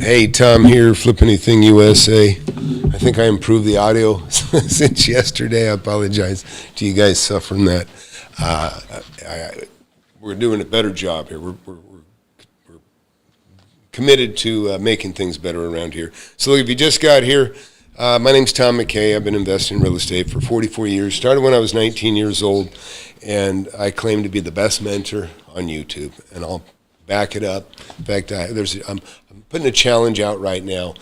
Hey, Tom here, Flip Anything USA. I think I improved the audio since yesterday. I apologize to you guys suffering that. We're doing a better job here. We're committed to making things better around here. So look, if you just got here, my name's Tom McKay. I've been investing in real estate for 44 years. Started when I was 19 years old, and I claim to be the best mentor on YouTube, and I'll back it up. In fact, I'm putting a challenge out right now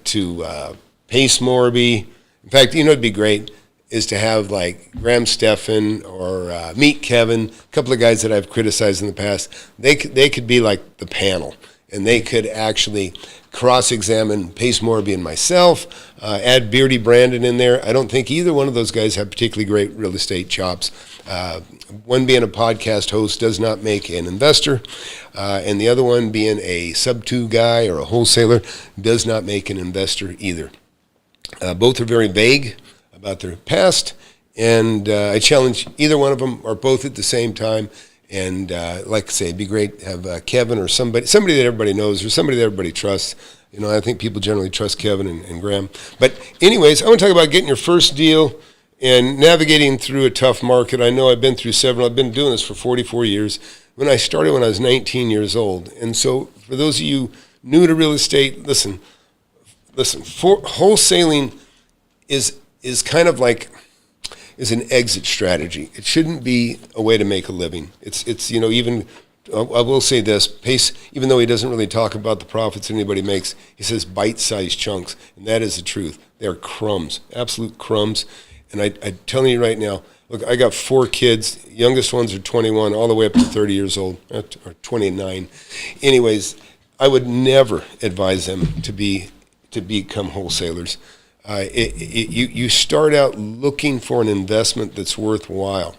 to Pace Morby. In fact, it'd be great is to have like Graham Stephan or Meet Kevin, a couple of guys that I've criticized in the past. They could be like the panel, and they could actually cross-examine Pace Morby and myself, add Beardy Brandon in there. I don't think either one of those guys have particularly great real estate chops. One being a podcast host does not make an investor, and the other one being a sub-2 guy or a wholesaler does not make an investor either. Both are very vague about their past, and I challenge either one of them or both at the same time. And like I say, it'd be great to have Kevin or somebody that everybody knows or somebody that everybody trusts. I think people generally trust Kevin and Graham. But anyways, I want to talk about getting your first deal and navigating through a tough market. I know I've been through several. I've been doing this for 44 years. When I started when I was 19 years old. And so for those of you new to real estate, listen, wholesaling is kind of like is an exit strategy. It shouldn't be a way to make a living. It's even I will say this, Pace, even though he doesn't really talk about the profits anybody makes, he says bite-sized chunks, and that is the truth. They are crumbs, absolute crumbs. And I'm telling you right now, look, I got 4 kids. Youngest ones are 21, all the way up to 30 years old, or 29. Anyways, I would never advise them to become wholesalers. You start out looking for an investment that's worthwhile.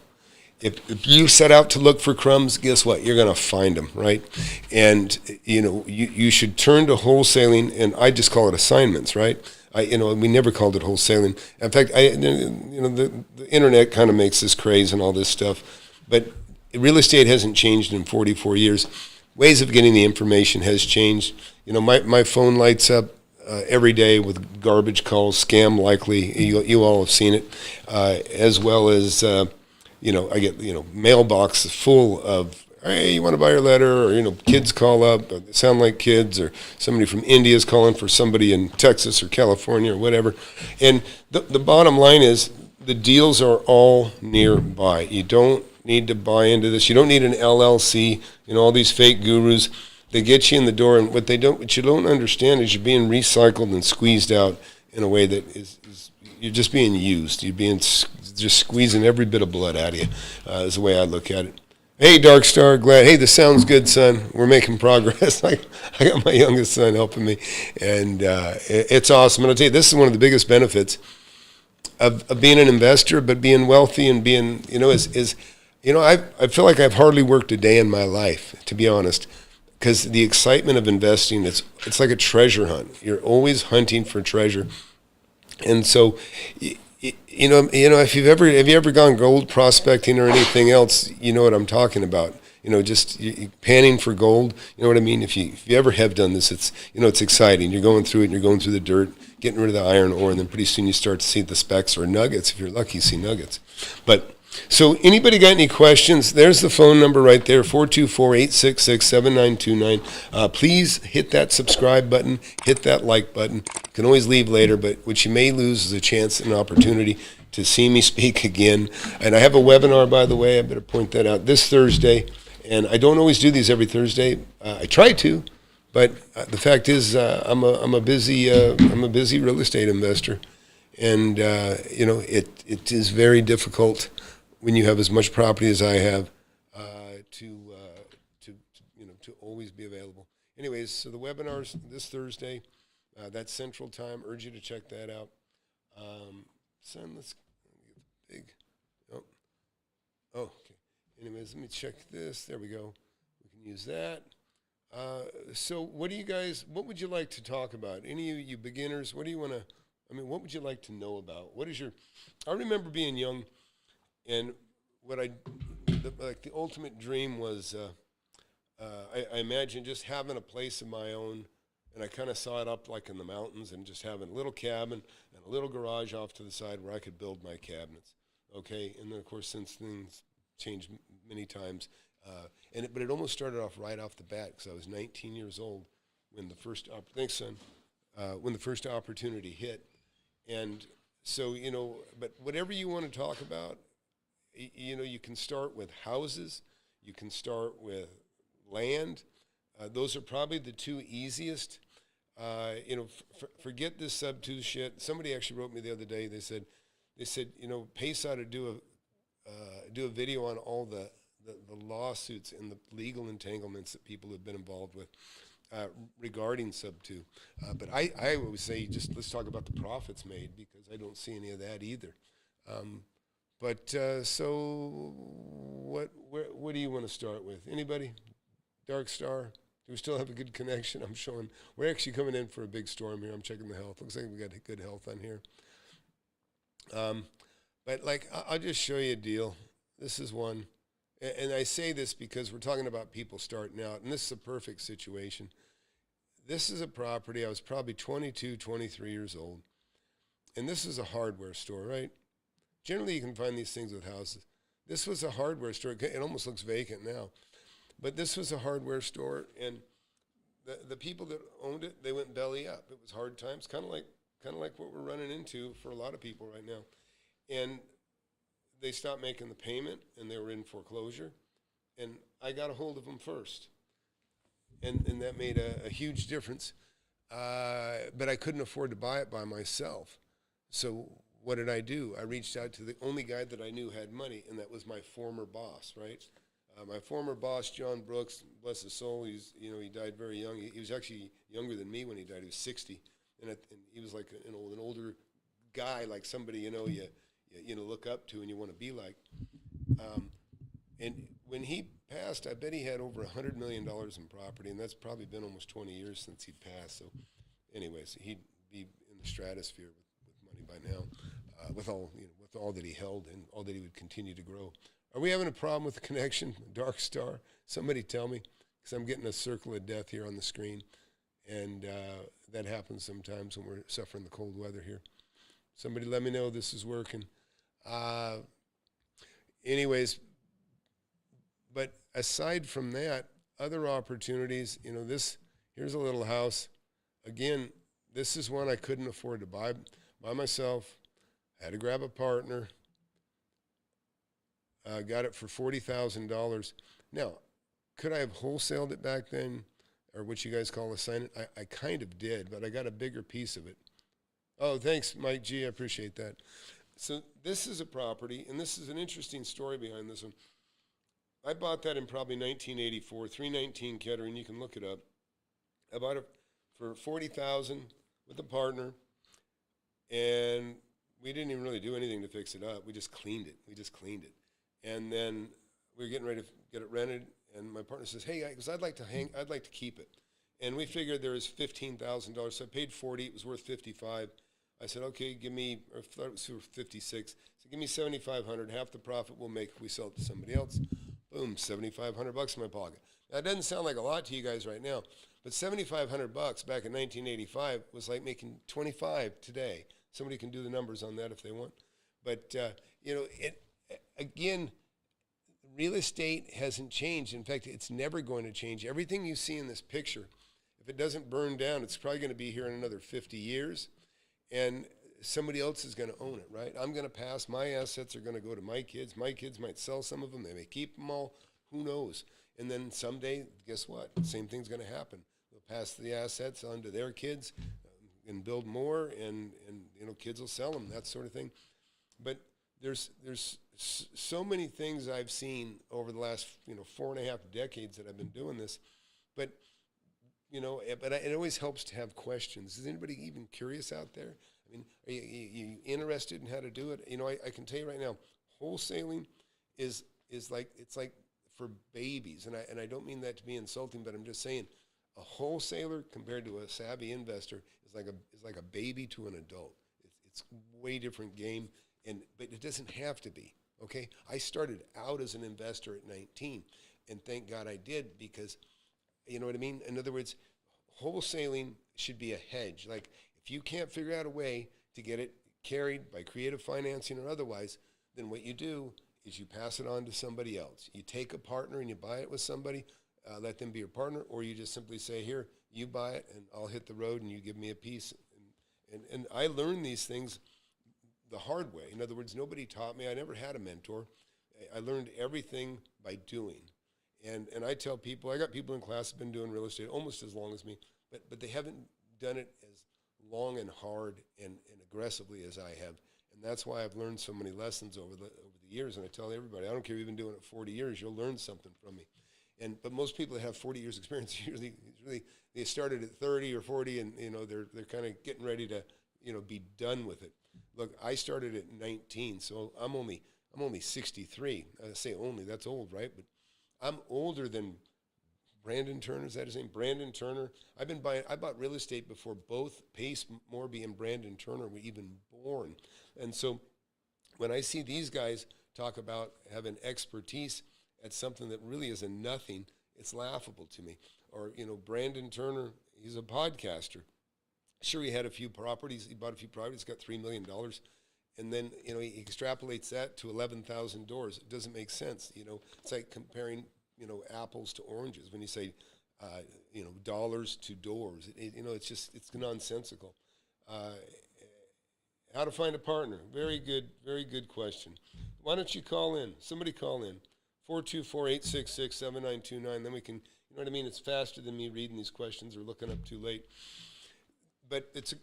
If you set out to look for crumbs, guess what? You're going to find them, right? And you should turn to wholesaling, and I just call it assignments, right? We never called it wholesaling. In fact, the internet kind of makes this craze and all this stuff, but real estate hasn't changed in 44 years. Ways of getting the information has changed. My phone lights up every day with garbage calls, scam likely. You all have seen it, as well as I get mailboxes full of, hey, you want to buy your letter, or kids call up, they sound like kids, or somebody from India is calling for somebody in Texas or California or whatever. And the bottom line is the deals are all nearby. You don't need to buy into this. You don't need an LLC. All these fake gurus. They get you in the door, and what you don't understand is you're being recycled and squeezed out in a way that is you're just being used. You're being just squeezing every bit of blood out of you, is the way I look at it. Hey, Dark Star, glad. Hey, this sounds good, son. We're making progress. I got my youngest son helping me, and it's awesome. And I'll tell you, this is one of the biggest benefits of being an investor, but being wealthy and being, I feel like I've hardly worked a day in my life, to be honest. Because the excitement of investing, it's like a treasure hunt. You're always hunting for treasure, and so, if have you ever gone gold prospecting or anything else, you know what I'm talking about. Just panning for gold. You know what I mean? If you ever have done this, it's exciting. You're going through it, and you're going through the dirt, getting rid of the iron ore, and then pretty soon you start to see the specks or nuggets. If you're lucky, you see nuggets, but. So anybody got any questions? There's the phone number right there, 424-866-7929. Please hit that subscribe button, hit that like button. You can always leave later, but what you may lose is a chance and opportunity to see me speak again. And I have a webinar, by the way, I better point that out, this Thursday. And I don't always do these every Thursday. I try to, but the fact is I'm a busy real estate investor. And, it is very difficult when you have as much property as I have, to always be available. Anyways, so the webinar's this Thursday. That's Central Time. Urge you to check that out. Son, let's get big. Oh, okay. Anyways, let me check this. There we go. We can use that. So what would you like to talk about? Any of you beginners, what would you like to know about? I remember being young, and the ultimate dream was, I imagine just having a place of my own, and I kind of saw it up like in the mountains and just having a little cabin and a little garage off to the side where I could build my cabinets. Okay, and then of course since things changed many times, but it almost started off right off the bat because I was 19 years old when the first thanks son, when the first opportunity hit, and so but whatever you want to talk about, you can start with houses, you can start with land. Those are probably the two easiest. Forget this sub-2 shit. Somebody actually wrote me the other day. They said, Pace ought to do a video on all the lawsuits and the legal entanglements that people have been involved with regarding sub-2. But I always say let's talk about the profits made because I don't see any of that either. So what do you want to start with? Anybody? Dark Star? Do we still have a good connection? I'm showing. We're actually coming in for a big storm here. I'm checking the health. Looks like we got good health on here. But I'll just show you a deal. This is one. And I say this because we're talking about people starting out, and this is a perfect situation. This is a property. I was probably 22, 23 years old. And this is a hardware store, right? Generally, you can find these things with houses. This was a hardware store. It almost looks vacant now. But this was a hardware store, and the people that owned it, they went belly up. It was hard times, kind of like what we're running into for a lot of people right now. And they stopped making the payment, and they were in foreclosure. And I got a hold of them first, and that made a huge difference. But I couldn't afford to buy it by myself. So what did I do? I reached out to the only guy that I knew had money, and that was my former boss, right? My former boss, John Brooks, bless his soul, he died very young. He was actually younger than me when he died. He was 60, and he was like an older guy, like somebody you look up to and you want to be like. And when he passed, I bet he had over $100 million in property, and that's probably been almost 20 years since he passed. So, anyways, he'd be in the stratosphere with money by now, with all that he held and all that he would continue to grow. Are we having a problem with the connection? Dark Star? Somebody tell me, because I'm getting a circle of death here on the screen, and that happens sometimes when we're suffering the cold weather here. Somebody let me know this is working. Anyways, but aside from that, other opportunities, here's a little house. Again, this is one I couldn't afford to buy by myself. I had to grab a partner. Got it for $40,000. Now, could I have wholesaled it back then, or what you guys call a sign it? I kind of did, but I got a bigger piece of it. Oh, thanks, Mike G. I appreciate that. So this is a property, and this is an interesting story behind this one. I bought that in probably 1984, 319 Kettering. You can look it up. I bought it for $40,000 with a partner, and we didn't even really do anything to fix it up. We just cleaned it. And then we were getting ready to get it rented, and my partner says, "Hey, because I'd like to keep it." And we figured there was $15,000, so I paid $40. It was worth $55. I said, "Okay, give me," or I thought it was $56. So give me $7,500. Half the profit we'll make if we sell it to somebody else. Boom, $7,500 in my pocket. Now it doesn't sound like a lot to you guys right now, but $7,500 back in 1985 was like making 25 today. Somebody can do the numbers on that if they want. But again, real estate hasn't changed. In fact, it's never going to change. Everything you see in this picture, if it doesn't burn down, it's probably going to be here in another 50 years, and somebody else is going to own it, right? I'm going to pass. My assets are going to go to my kids. My kids might sell some of them. They may keep them all. Who knows? And then someday, guess what? The same thing's going to happen. They'll pass the assets on to their kids and build more, and kids will sell them, that sort of thing. But there's so many things I've seen over the last 4.5 decades that I've been doing this, but it always helps to have questions. Is anybody even curious out there? I mean, are you interested in how to do it? I can tell you right now, wholesaling is like, it's like for babies, and I don't mean that to be insulting, but I'm just saying a wholesaler compared to a savvy investor is like a baby to an adult. It's way different game. But it doesn't have to be, okay? I started out as an investor at 19, and thank God I did, because, you know what I mean? In other words, wholesaling should be a hedge. Like, if you can't figure out a way to get it carried by creative financing or otherwise, then what you do is you pass it on to somebody else. You take a partner and you buy it with somebody, let them be your partner, or you just simply say, here, you buy it and I'll hit the road and you give me a piece. And I learned these things the hard way. In other words, nobody taught me. I never had a mentor. I learned everything by doing. And I tell people, I got people in class who've been doing real estate almost as long as me, but they haven't done it as long and hard and aggressively as I have. And that's why I've learned so many lessons over the years. And I tell everybody, I don't care if you've been doing it 40 years, you'll learn something from me. But most people that have 40 years experience, usually they started at 30 or 40 and, they're kind of getting ready to, be done with it. Look, I started at 19, so I'm only 63. I say only, that's old, right? But I'm older than Brandon Turner, is that his name? Brandon Turner. I bought real estate before both Pace Morby and Brandon Turner were even born. And so when I see these guys talk about having expertise at something that really is a nothing, it's laughable to me. Or, Brandon Turner, he's a podcaster. Sure, he had a few properties. He bought a few properties, got $3 million. And then, he extrapolates that to 11,000 doors. It doesn't make sense. It's like comparing, apples to oranges. When you say, dollars to doors, it's nonsensical. How to find a partner? Very good question. Why don't you call in? Somebody call in. 424-866-7929. Then we can, it's faster than me reading these questions or looking up too late. But it's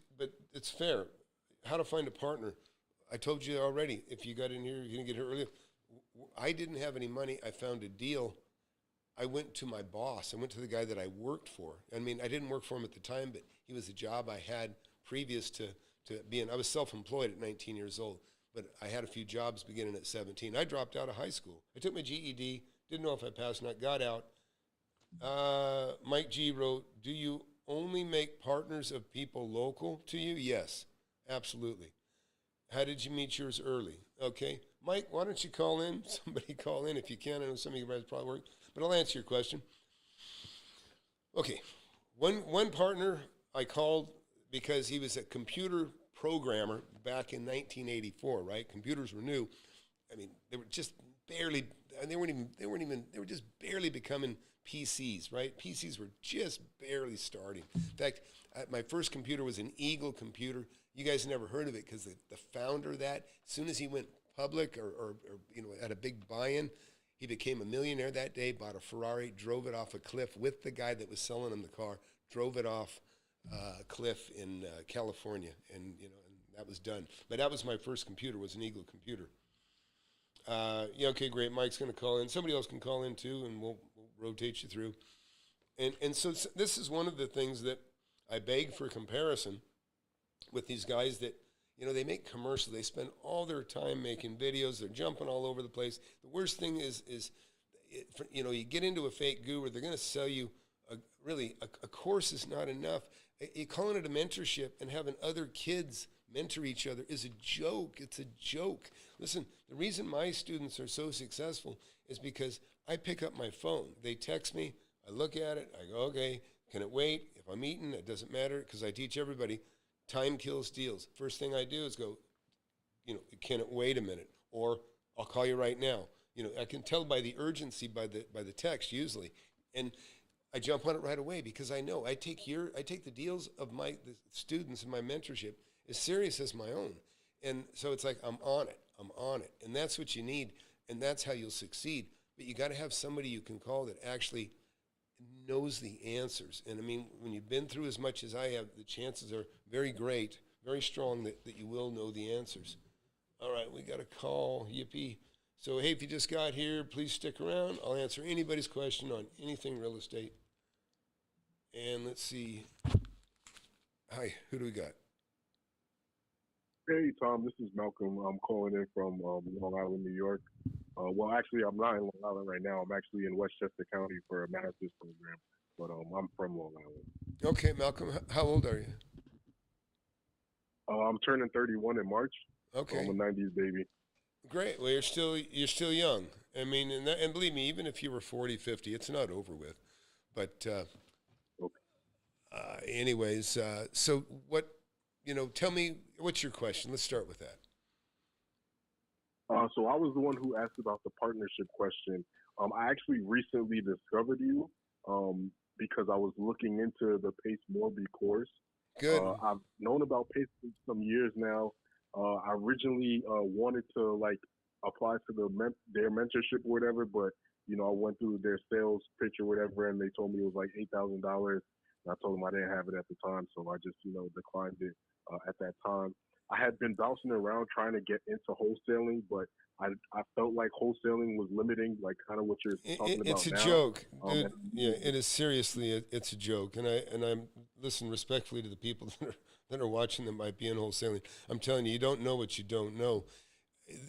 fair. How to find a partner? I told you already. If you got in here, you're going to get here earlier. I didn't have any money. I found a deal. I went to my boss. I went to the guy that I worked for. I mean, I didn't work for him at the time, but he was a job I had previous to being. I was self-employed at 19 years old, but I had a few jobs beginning at 17. I dropped out of high school. I took my GED. Didn't know if I passed or not. Got out. Mike G wrote, "Do you only make partners of people local to you?" Yes, absolutely. How did you meet yours early? Okay. Mike, why don't you call in? Somebody call in if you can. I know some of you guys probably work, but I'll answer your question. Okay. One partner I called because he was a computer programmer back in 1984, right? Computers were new. I mean, they were just barely, they were just barely becoming PCs, right? PCs were just barely starting. In fact, my first computer was an Eagle computer. You guys never heard of it because the founder of that, as soon as he went public or had a big buy-in, he became a millionaire that day, bought a Ferrari, drove it off a cliff with the guy that was selling him the car, drove it off a cliff in California, and that was done. But that was my first computer, was an Eagle computer. Okay, great. Mike's going to call in. Somebody else can call in too, and we'll rotate you through. And so this is one of the things that I beg for comparison with these guys that, they make commercials. They spend all their time making videos. They're jumping all over the place. The worst thing is you get into a fake guru, they're going to sell you a course is not enough. Calling it a mentorship and having other kids mentor each other is a joke. It's a joke. Listen, the reason my students are so successful is because I pick up my phone. They text me. I look at it. I go, okay, can it wait? If I'm eating, it doesn't matter because I teach everybody time kills deals. First thing I do is go, can it wait a minute? Or I'll call you right now. I can tell by the urgency by the text usually. And I jump on it right away because I know I take the deals of the students in my mentorship as serious as my own. And so it's like, I'm on it. And that's what you need. And that's how you'll succeed. But you got to have somebody you can call that actually knows the answers. And I mean, when you've been through as much as I have, the chances are very great, very strong that you will know the answers. All right, we got a call. Yippee. So, hey, if you just got here, please stick around. I'll answer anybody's question on anything real estate. And let's see. Hi, who do we got? Hey, Tom, this is Malcolm. I'm calling in from Long Island, New York. Well, actually, I'm not in Long Island right now. I'm actually in Westchester County for a master's program, but I'm from Long Island. Okay, Malcolm, how old are you? I'm turning 31 in March. Okay. I'm a 90s baby. Great. Well, you're still young. I mean, and believe me, even if you were 40, 50, it's not over with. But Okay. Anyways, so what, tell me, what's your question? Let's start with that. So I was the one who asked about the partnership question. I actually recently discovered you because I was looking into the Pace Morby course. Good. I've known about Pace for some years now. I originally wanted to like apply to their mentorship or whatever, but I went through their sales pitch or whatever, and they told me it was like $8,000. And I told them I didn't have it at the time, so I just declined it at that time. I had been bouncing around trying to get into wholesaling, but I felt like wholesaling was limiting, like kind of what you're talking about now. It's a joke, dude. Yeah, it is seriously. It's a joke, and I'm listen respectfully to the people that are watching that might be in wholesaling. I'm telling you, you don't know what you don't know.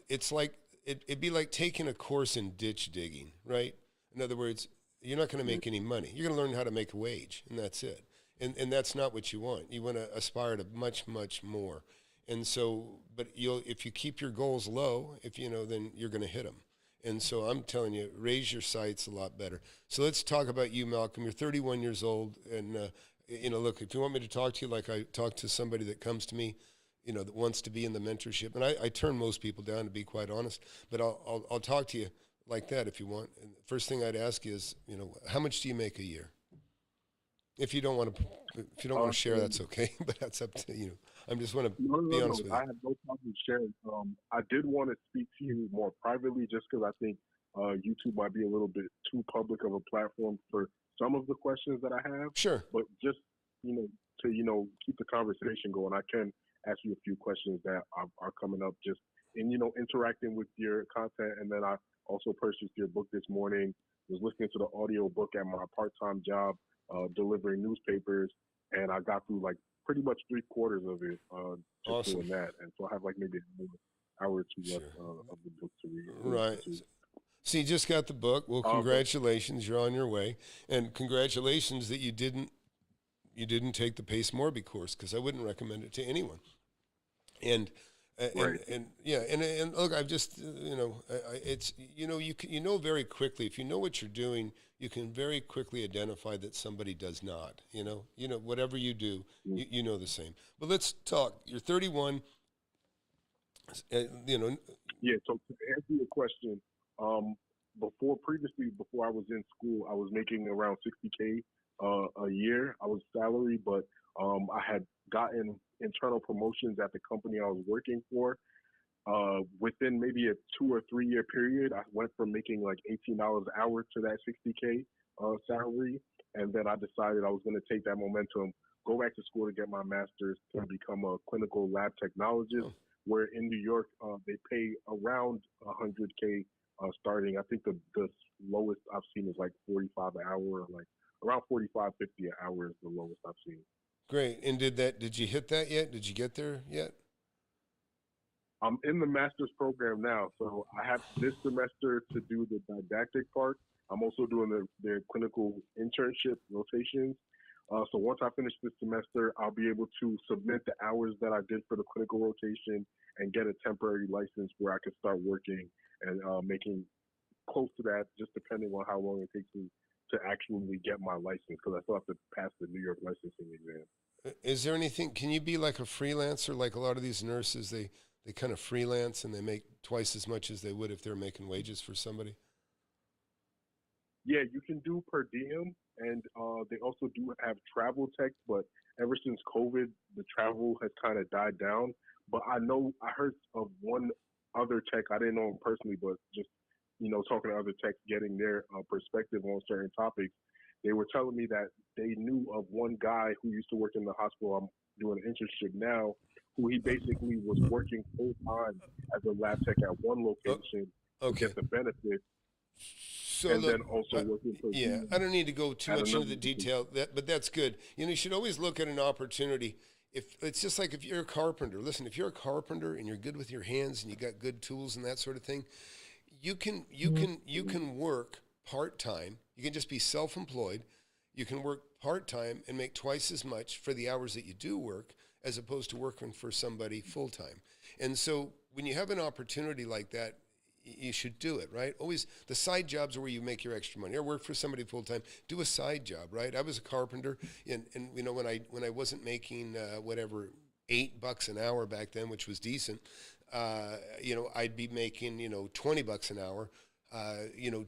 It's like it'd be like taking a course in ditch digging, right? In other words, you're not going to make any money. You're going to learn how to make a wage, and that's it. And that's not what you want. You want to aspire to much, much more. And so, but if you keep your goals low, then you're going to hit them. And so I'm telling you, raise your sights a lot better. So let's talk about you, Malcolm. You're 31 years old. And, look, if you want me to talk to you like I talk to somebody that comes to me, that wants to be in the mentorship, and I turn most people down, to be quite honest, but I'll talk to you like that if you want. And the first thing I'd ask you is, how much do you make a year? If you don't want to share, that's okay. But that's up to you. I just want to be honest with you. I have no problem sharing. I did want to speak to you more privately, just because I think YouTube might be a little bit too public of a platform for some of the questions that I have. Sure. But just to keep the conversation going, I can ask you a few questions that are coming up. Just in interacting with your content, and then I also purchased your book this morning. Was listening to the audio book at my part-time job. Delivering newspapers, and I got through like pretty much 3/4 of it just awesome. doing that. And so I have like maybe an hour or two left of the book to read. Right. So you just got the book. Well, congratulations, you're on your way, and congratulations that you didn't take the Pace Morby course, because I wouldn't recommend it to anyone. And right. and look, I've just it's you very quickly, if you know what you're doing, you can very quickly identify that somebody does not. Whatever you do, you know the same. But let's talk. You're 31. Yeah. So to answer your question, before I was in school, I was making around $60K a year. I was salary, but I had gotten internal promotions at the company I was working for. Within maybe a 2 or 3 year period, I went from making like $18 an hour to that $60K salary. And then I decided I was going to take that momentum, go back to school to get my master's to become a clinical lab technologist, where in New York, they pay around $100K starting. I think the lowest I've seen is like 45 an hour, like around 45, 50 an hour is the lowest I've seen. Great. And did you hit that yet? Did you get there yet? I'm in the master's program now, so I have this semester to do the didactic part. I'm also doing the clinical internship rotations. So once I finish this semester, I'll be able to submit the hours that I did for the clinical rotation and get a temporary license where I can start working and making close to that, just depending on how long it takes me to actually get my license, because I still have to pass the New York licensing exam. Is there anything, can you be like a freelancer, like a lot of these nurses, they kind of freelance and they make twice as much as they would if they're making wages for somebody? Yeah, you can do per diem, and they also do have travel tech, but ever since COVID, the travel has kind of died down. But I heard of one other tech, I didn't know him personally, but just, talking to other techs, getting their perspective on certain topics. They were telling me that they knew of one guy who used to work in the hospital I'm doing an internship now, who he basically was working full time as a lab tech at one location to get the benefits. So and then also working for I don't need to go too much into the detail, but that's good. You should always look at an opportunity. If it's just like if you're a carpenter, listen, if you're a carpenter and you're good with your hands and you got good tools and that sort of thing, you can work part-time. You can just be self-employed. You can work part-time and make twice as much for the hours that you do work as opposed to working for somebody full-time. And so when you have an opportunity like that, you should do it, right? Always, the side jobs are where you make your extra money. Or work for somebody full time. Do a side job, right? I was a carpenter, and when I wasn't making whatever $8 an hour back then, which was decent, I'd be making $20 an hour.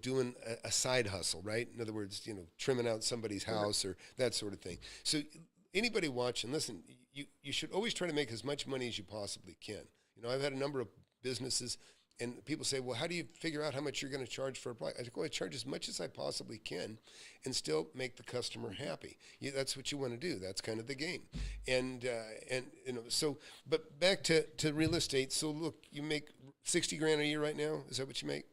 Doing a side hustle, right? In other words, trimming out somebody's house or that sort of thing. So anybody watching, listen, you should always try to make as much money as you possibly can. I've had a number of businesses, and people say, well, how do you figure out how much you're going to charge for a product? I go, I charge as much as I possibly can and still make the customer happy. That's what you want to do. That's kind of the game. But back to real estate. So look, you make 60 grand a year right now. Is that what you make?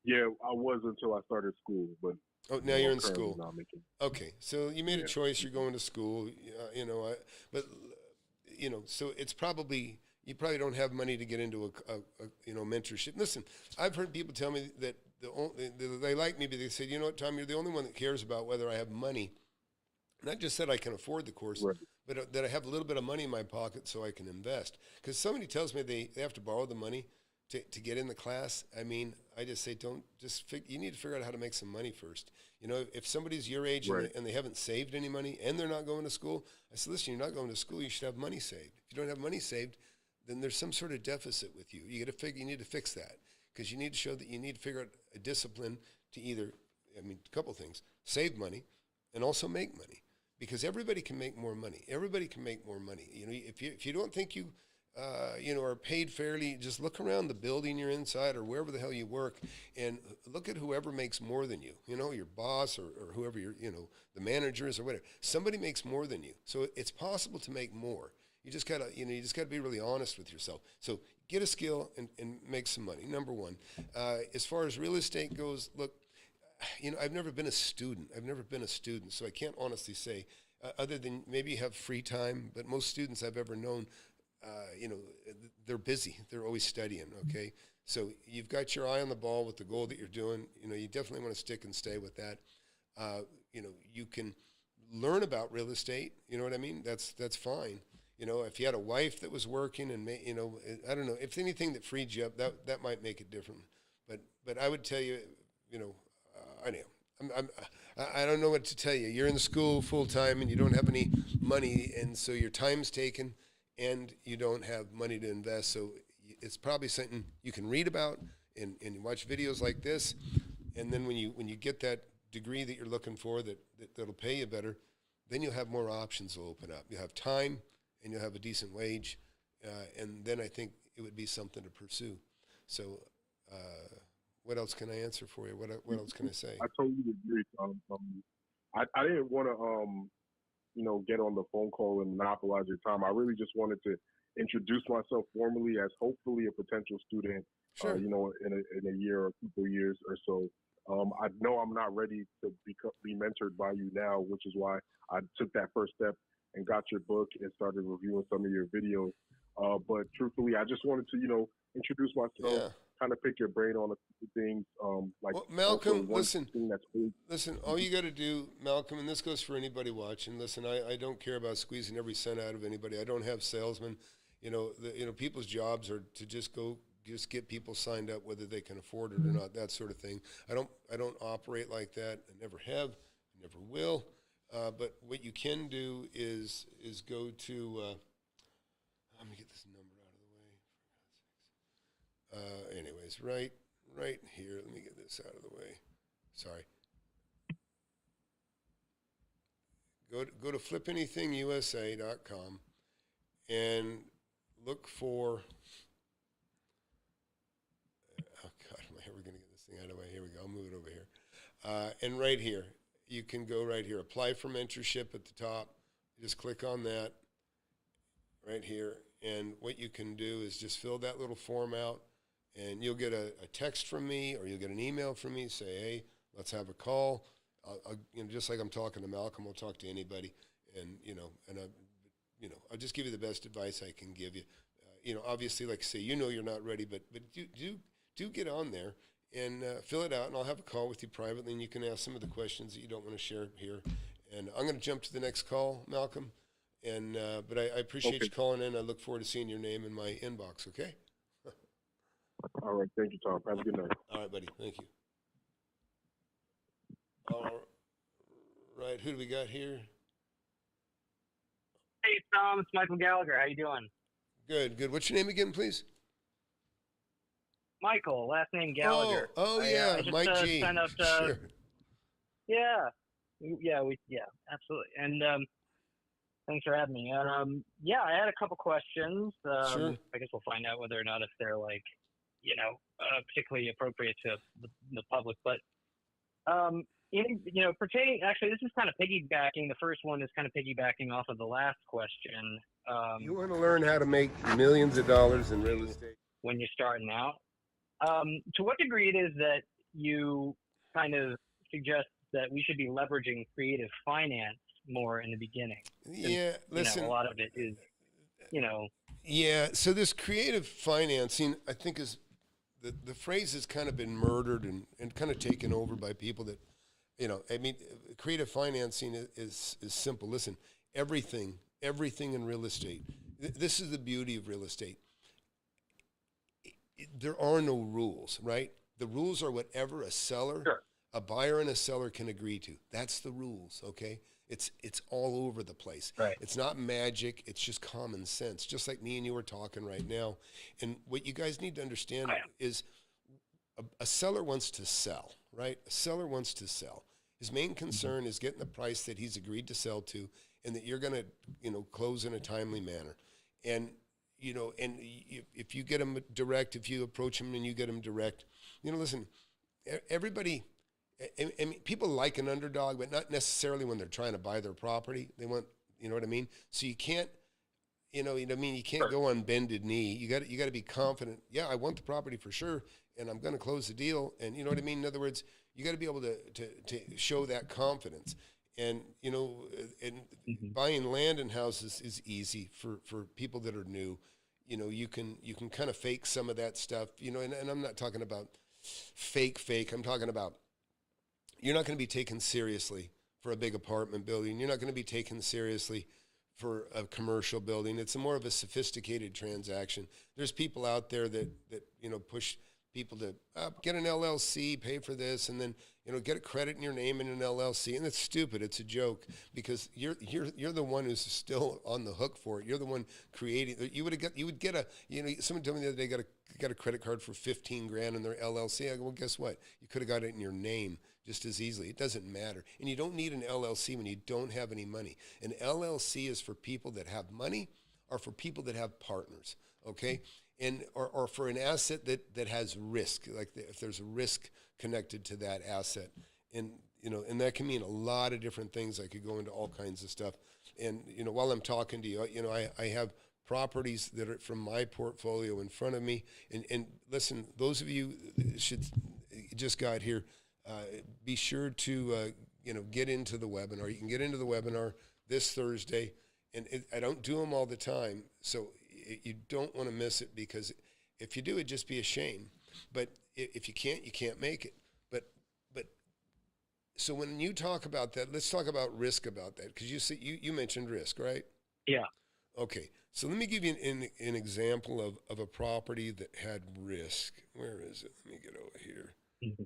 Yeah, I was until I started school, but now you're in school. Okay, so you made a choice. You're going to school. So it's probably you probably don't have money to get into a mentorship. Listen, I've heard people tell me that they like me, but they said, what, Tom, you're the only one that cares about whether I have money. Not just that I can afford the course, right, but that I have a little bit of money in my pocket so I can invest. Because somebody tells me they have to borrow the money to get in the class. I mean, I just say, you need to figure out how to make some money first. If somebody's your age, right, and they haven't saved any money and they're not going to school, I said, listen, you're not going to school, you should have money saved. If you don't have money saved, then there's some sort of deficit with you. You need to fix that, because you need to show that you need to figure out a discipline to either, a couple things, save money and also make money, because everybody can make more money. Everybody can make more money. If you don't think you are paid fairly, just look around the building you're inside or wherever the hell you work and look at whoever makes more than you, your boss or whoever the manager is or whatever. Somebody makes more than you. So it's possible to make more. You just gotta be really honest with yourself. So get a skill and make some money. Number one. As far as real estate goes, look, I've never been a student. So I can't honestly say, other than maybe you have free time, but most students I've ever known, they're busy. They're always studying, okay? So you've got your eye on the ball with the goal that you're doing. You definitely want to stick and stay with that. You can learn about real estate. You know what I mean? That's fine. If you had a wife that was working and, I don't know, if anything that freed you up, that might make it different. But I would tell you, I don't know what to tell you. You're in school full time and you don't have any money, and so your time's taken, and you don't have money to invest. So it's probably something you can read about and watch videos like this. And then when you get that degree that you're looking for that'll pay you better, then you'll have more options will open up. You'll have time and you'll have a decent wage. And then I think it would be something to pursue. So what else can I answer for you? What else can I say? I totally agree. I didn't want to, get on the phone call and monopolize your time. I really just wanted to introduce myself formally as hopefully a potential student, sure. In a year or a couple years or so. I know I'm not ready to be mentored by you now, which is why I took that first step and got your book and started reviewing some of your videos. But truthfully, I just wanted to, introduce myself, kind of pick your brain on a few things. Malcolm, listen, all you got to do, Malcolm, and this goes for anybody watching, listen, I don't care about squeezing every cent out of anybody. I don't have salesmen. People's jobs are to just get people signed up, whether they can afford it or not, that sort of thing. I don't operate like that. I never have, I never will. But what you can do is go to, let me get this number out of the way, for God's sakes. Anyways, right here, let me get this out of the way. Sorry. Go to flipanythingusa.com and look for, oh God, am I ever going to get this thing out of the way? Here we go. I'll move it over here. And right here, you can go right here. Apply for mentorship at the top. You just click on that right here. And what you can do is just fill that little form out, and you'll get a text from me, or you'll get an email from me, say, hey, let's have a call. I'll just like I'm talking to Malcolm, I'll talk to anybody. And, I'll just give you the best advice I can give you. Obviously, like I say, you're not ready, but do get on there and fill it out, and I'll have a call with you privately, and you can ask some of the questions that you don't want to share here. And I'm going to jump to the next call, Malcolm. And but I appreciate you calling in. I look forward to seeing your name in my inbox. Okay. All right. Thank you, Tom. Have a good night. All right, buddy. Thank you. All right. Who do we got here? Hey, Tom. It's Michael Gallagher. How you doing? Good. What's your name again, please? Michael. Last name Gallagher. Yeah, I just, Mike G. Sent out, Sure. Yeah. Absolutely. And thanks for having me. I had a couple questions. Sure. I guess we'll find out whether or not if they're particularly appropriate to the public. But pertaining, actually, this is kind of piggybacking. The first one is kind of piggybacking off of the last question. You want to learn how to make millions of dollars in real estate when you're starting out. To what degree it is that you kind of suggest that we should be leveraging creative finance more in the beginning? Yeah, listen. A lot of it is, Yeah, so this creative financing, I think, is the phrase has kind of been murdered and kind of taken over by people that, creative financing is simple. Listen, everything in real estate. This is the beauty of real estate. There are no rules, right? The rules are whatever a seller, sure. A buyer and a seller can agree to. That's the rules, okay? It's all over the place. Right. It's not magic. It's just common sense, just like me and you are talking right now. And what you guys need to understand is a seller wants to sell, right? A seller wants to sell. His main concern is getting the price that he's agreed to sell to and that you're going to, close in a timely manner. And if you get them direct, if you approach them and you get them direct, listen, everybody, I mean, people like an underdog, but not necessarily when they're trying to buy their property. They want, you know what I mean? So you can't, you can't go on bended knee. You got to be confident. Yeah, I want the property for sure, and I'm going to close the deal. And you know what I mean? In other words, you got to be able to show that confidence. And buying land and houses is easy for people that are new. You can kind of fake some of that stuff. And I'm not talking about fake. I'm talking about you're not going to be taken seriously for a big apartment building. You're not going to be taken seriously for a commercial building. It's more of a sophisticated transaction. There's people out there that push people to get an LLC, pay for this, and then get a credit in your name in an LLC. And it's stupid. It's a joke because you're the one who's still on the hook for it. You're the one creating. Someone told me the other day got a credit card for $15,000 in their LLC. I go, well, guess what? You could have got it in your name just as easily. It doesn't matter. And you don't need an LLC when you don't have any money. An LLC is for people that have money or for people that have partners. Okay. And or for an asset that has risk, like if there's a risk connected to that asset, and that can mean a lot of different things. I could go into all kinds of stuff. And while I'm talking to you, I have properties that are from my portfolio in front of me. And listen, those of you just got here, be sure to get into the webinar. You can get into the webinar this Thursday. And I don't do them all the time, so you don't want to miss it, because if you do, it'd just be a shame. But if you can't make it. But so when you talk about that, let's talk about risk about that, because you mentioned risk, right? Yeah. Okay, so let me give you an example of a property that had risk. Where is it? Let me get over here. Mm-hmm.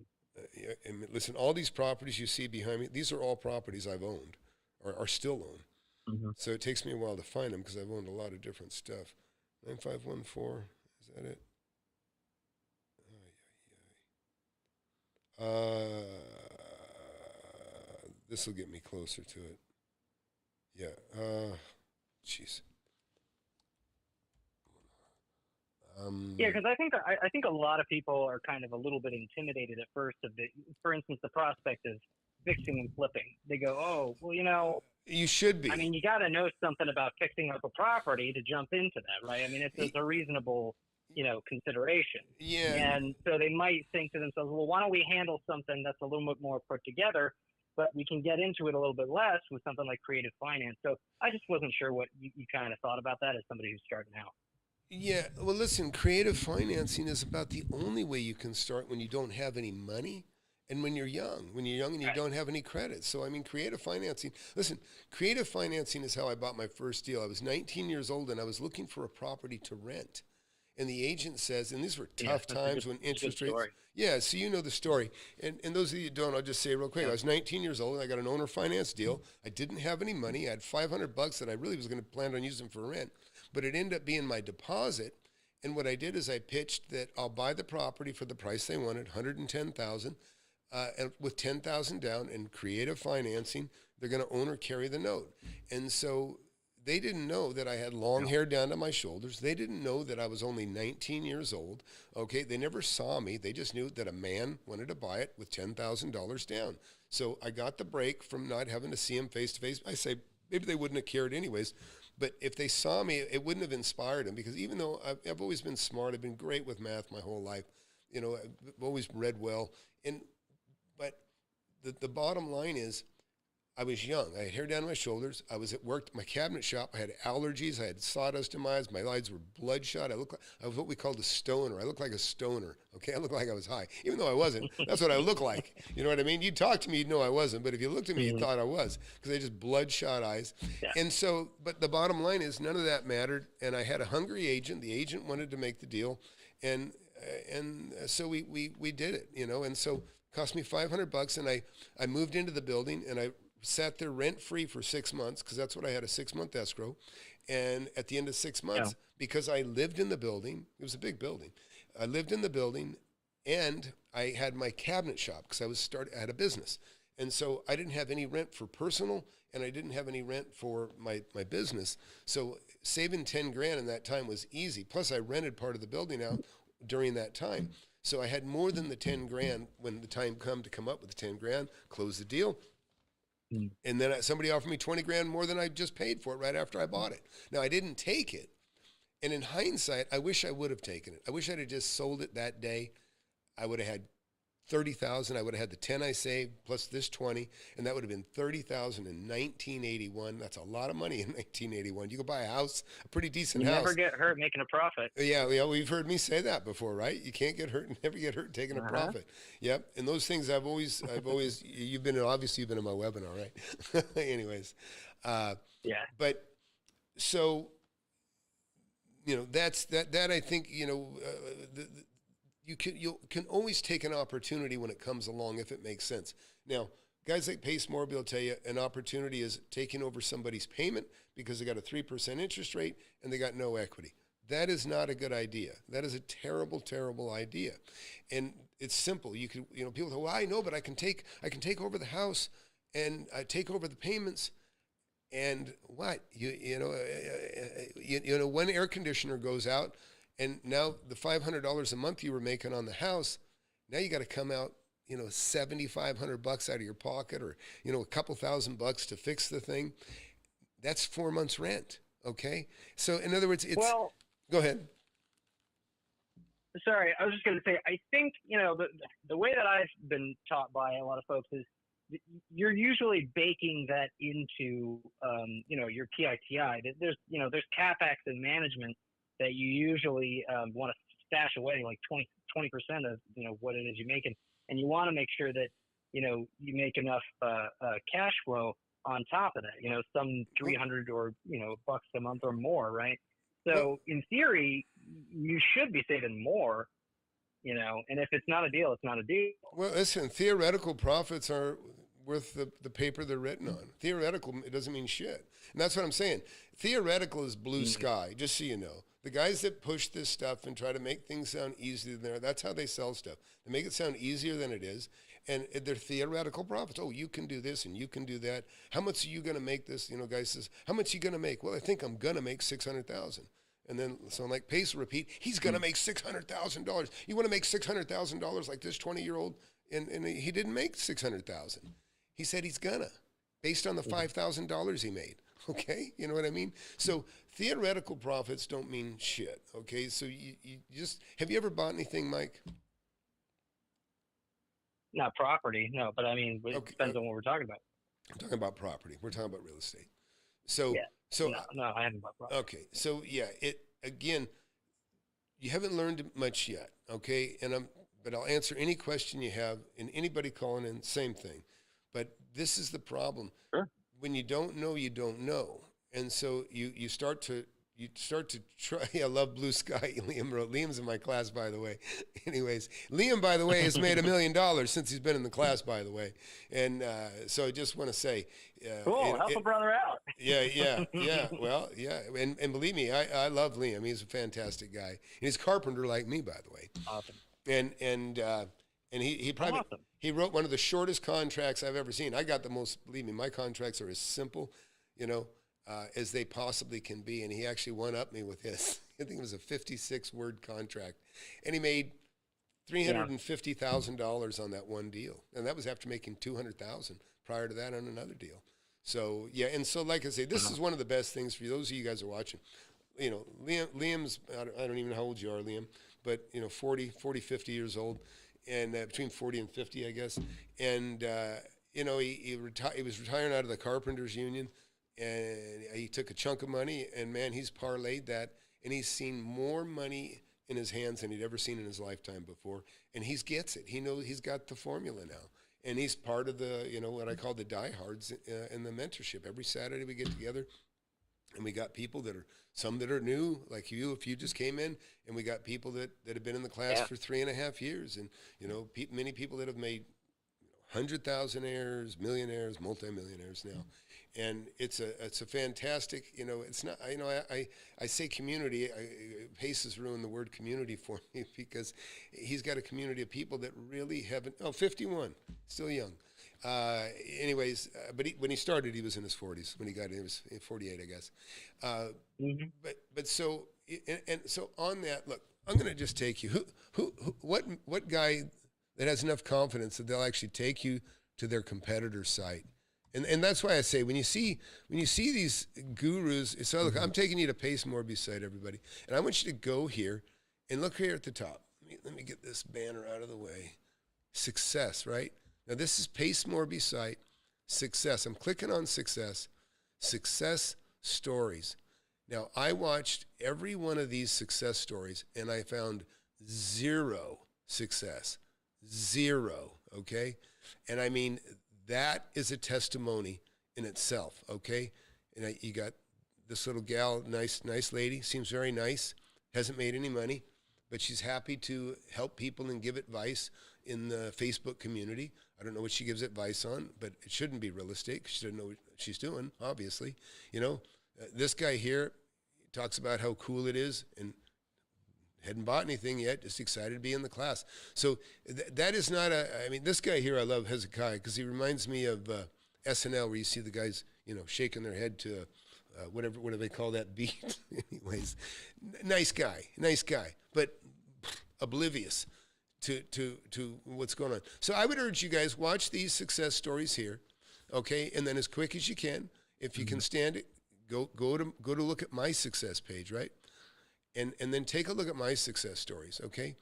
And listen, all these properties you see behind me, these are all properties I've owned or are still owned. Mm-hmm. So it takes me a while to find them because I've owned a lot of different stuff. 9514, is that it? This will get me closer to it. Yeah. Jeez. Because I think a lot of people are kind of a little bit intimidated at first for instance, the prospect of fixing and flipping. They go, oh, well, you should be. I mean, you got to know something about fixing up a property to jump into that, right? I mean, it's a reasonable, consideration. Yeah. And so they might think to themselves, well, why don't we handle something that's a little bit more put together, but we can get into it a little bit less with something like creative finance. So I just wasn't sure what you kind of thought about that as somebody who's starting out. Yeah. Well, listen, creative financing is about the only way you can start when you don't have any money. And when you're young and you don't have any credit. So, I mean, creative financing is how I bought my first deal. I was 19 years old and I was looking for a property to rent. And the agent says, and these were tough times when interest rates. Story. Yeah, so you know the story. And those of you who don't, I'll just say real quick. I was 19 years old, and I got an owner finance deal. I didn't have any money. I had $500 that I really was going to plan on using for rent, but it ended up being my deposit. And what I did is I pitched that I'll buy the property for the price they wanted, $110,000, and with $10,000 down and creative financing. They're going to own or carry the note. And so they didn't know that I had long hair down to my shoulders. They didn't know that I was only 19 years old. Okay, they never saw me. They just knew that a man wanted to buy it with $10,000 down. So I got the break from not having to see him face to face. I say maybe they wouldn't have cared anyways, but if they saw me, it wouldn't have inspired them, because even though I've always been smart, I've been great with math my whole life. You know, I've always read well, but the bottom line is, I was young. I had hair down my shoulders. I was at work, my cabinet shop. I had allergies. I had sawdust in my eyes. My eyes were bloodshot. I was what we called a stoner. I looked like a stoner. Okay, I looked like I was high, even though I wasn't. That's what I looked like. You know what I mean? You'd talk to me, you'd know I wasn't. But if you looked at me, you thought I was, because I had just bloodshot eyes. Yeah. And so, but the bottom line is, none of that mattered. And I had a hungry agent. The agent wanted to make the deal, and so we did it. You know, and so it cost me $500, and I moved into the building, and I sat there rent-free for 6 months, because that's what I had, a 6-month escrow. And at the end of 6 months, because I lived in the building, it was a big building. I lived in the building, and I had my cabinet shop, because I had a business. And so I didn't have any rent for personal, and I didn't have any rent for my business. So saving 10 grand in that time was easy. Plus I rented part of the building out during that time. So I had more than the 10 grand when the time come to come up with the 10 grand, close the deal. And then somebody offered me 20 grand more than I just paid for it right after I bought it. Now, I didn't take it. And in hindsight, I wish I would have taken it. I wish I'd have just sold it that day. I would have had 30,000. I would have had the 10 I saved plus this 20, and that would have been 30,000 in 1981. That's a lot of money in 1981. You could buy a house, a pretty decent house. Never get hurt making a profit. Yeah, we've heard me say that before, right? You can't get hurt, never get hurt taking a profit. Yep. And those things I've always you've been in my webinar, right? Anyways. Yeah. But so, you know, that I think, you know, you can always take an opportunity when it comes along, if it makes sense. Now, guys like Pace Morby will tell you an opportunity is taking over somebody's payment because they got a 3% interest rate and they got no equity. That is not a good idea. That is a terrible, terrible idea. And it's simple. People say, well, I know, but I can take over the house and I take over the payments. And what? You know, one air conditioner goes out, and now the $500 a month you were making on the house, now you got to come out, you know, $7,500 out of your pocket, or, you know, a couple $1,000 to fix the thing. That's 4 months rent. Okay. So in other words, go ahead. Sorry. I was just going to say, I think, you know, the way that I've been taught by a lot of folks is you're usually baking that into, you know, your PITI. There's CapEx and management that you usually want to stash away, like 20% of, you know, what it is you're making. And you want to make sure that, you know, you make enough cash flow on top of that, you know, some 300 or, you know, bucks a month or more, right? So in theory, you should be saving more, you know, and if it's not a deal, it's not a deal. Well, listen, theoretical profits are worth the paper they're written on. Theoretical, it doesn't mean shit. And that's what I'm saying. Theoretical is blue sky, just so you know. The guys that push this stuff and try to make things sound easier than they are, that's how they sell stuff. They make it sound easier than it is, and they're theoretical profits. Oh, you can do this and you can do that. How much are you going to make this? You know, guy says, how much are you going to make? Well, I think I'm going to make $600,000. And then, so I'm like, Pace will repeat, he's going to make $600,000. You want to make $600,000 like this 20-year-old? And he didn't make $600,000. He said he's gonna, based on the $5,000 he made. Okay, you know what I mean? So theoretical profits don't mean shit. Okay, so you just, have you ever bought anything, Mike? Not property, no. But I mean, it depends on what we're talking about. I'm talking about property. We're talking about real estate. So yeah. No, I haven't bought property. Okay, so yeah, again, you haven't learned much yet. Okay, but I'll answer any question you have, and anybody calling in, same thing. But this is the problem. Sure. When you don't know, you don't know. And so you start to you start to try. I love Blue Sky. Liam wrote. Liam's in my class, by the way. Anyways, Liam, by the way, has made $1 million since he's been in the class, by the way. And so I just want to say, cool. Help a brother out. yeah. Well, yeah, and believe me, I love Liam. He's a fantastic guy. And he's a carpenter like me, by the way. Awesome. And he probably awesome. He wrote one of the shortest contracts I've ever seen. I got the most. Believe me, my contracts are as simple, as they possibly can be. And he actually one-upped me with his. I think it was a 56-word contract. And he made $350,000 on that one deal. And that was after making $200,000 prior to that on another deal. So, yeah, and so like I say, this is one of the best things for you. Those of you guys who are watching. Liam's, I don't even know how old you are, Liam, but, 40, 50 years old, and between 40 and 50, I guess. And, he was retiring out of the Carpenters Union, and he took a chunk of money, and man, he's parlayed that, and he's seen more money in his hands than he'd ever seen in his lifetime before, and he gets it. He knows he's got the formula now, and he's part of the, what I call the diehards in the mentorship. Every Saturday we get together, and we got people some that are new, like you, if you just came in, and we got people that have been in the class for 3.5 years, and many people that have made 100,000-aires, millionaires, multimillionaires now, and it's a fantastic. It's not. I say community. Pace has ruined the word community for me because he's got a community of people that really haven't. 51, still young. But when he started, he was in his 40s. When he got in, he was 48, I guess. But so on that, look, I'm going to just take you. What guy that has enough confidence that they'll actually take you to their competitor's site? And that's why I say when you see these gurus, so look, I'm taking you to Pace Morby's site, everybody, and I want you to go here and look here at the top. Let me get this banner out of the way. Success, right? Now this is Pace Morby's site. Success. I'm clicking on success. Success stories. Now I watched every one of these success stories and I found zero success. Zero, okay? And I mean, that is a testimony in itself, okay? And you got this little gal, nice lady, seems very nice, hasn't made any money, but she's happy to help people and give advice in the Facebook community. I don't know what she gives advice on, but it shouldn't be real estate 'cause she doesn't know what she's doing, obviously. This guy here talks about how cool it is and hadn't bought anything yet, just excited to be in the class. So that is not this guy here I love, Hezekiah, because he reminds me of SNL where you see the guys, shaking their head to what do they call that beat? Anyways, nice guy, but oblivious to what's going on. So I would urge you guys, watch these success stories here, okay? And then as quick as you can, if you can stand it, go to look at my success page, right? And then take a look at my success stories, okay?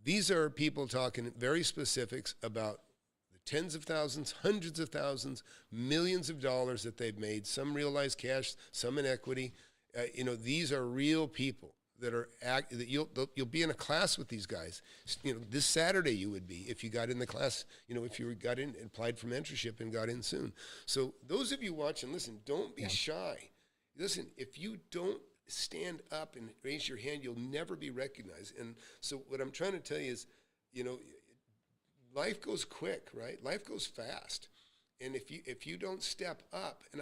These are people talking very specifics about the tens of thousands, hundreds of thousands, millions of dollars that they've made, some realized cash, some in equity. These are real people that you'll be in a class with these guys. This Saturday you would be if you got in the class, if you got in and applied for mentorship and got in soon. So those of you watching, listen, don't be shy. Listen, if you don't stand up and raise your hand, you'll never be recognized. And so what I'm trying to tell you is, life goes quick, right? Life goes fast. And if you don't step up, and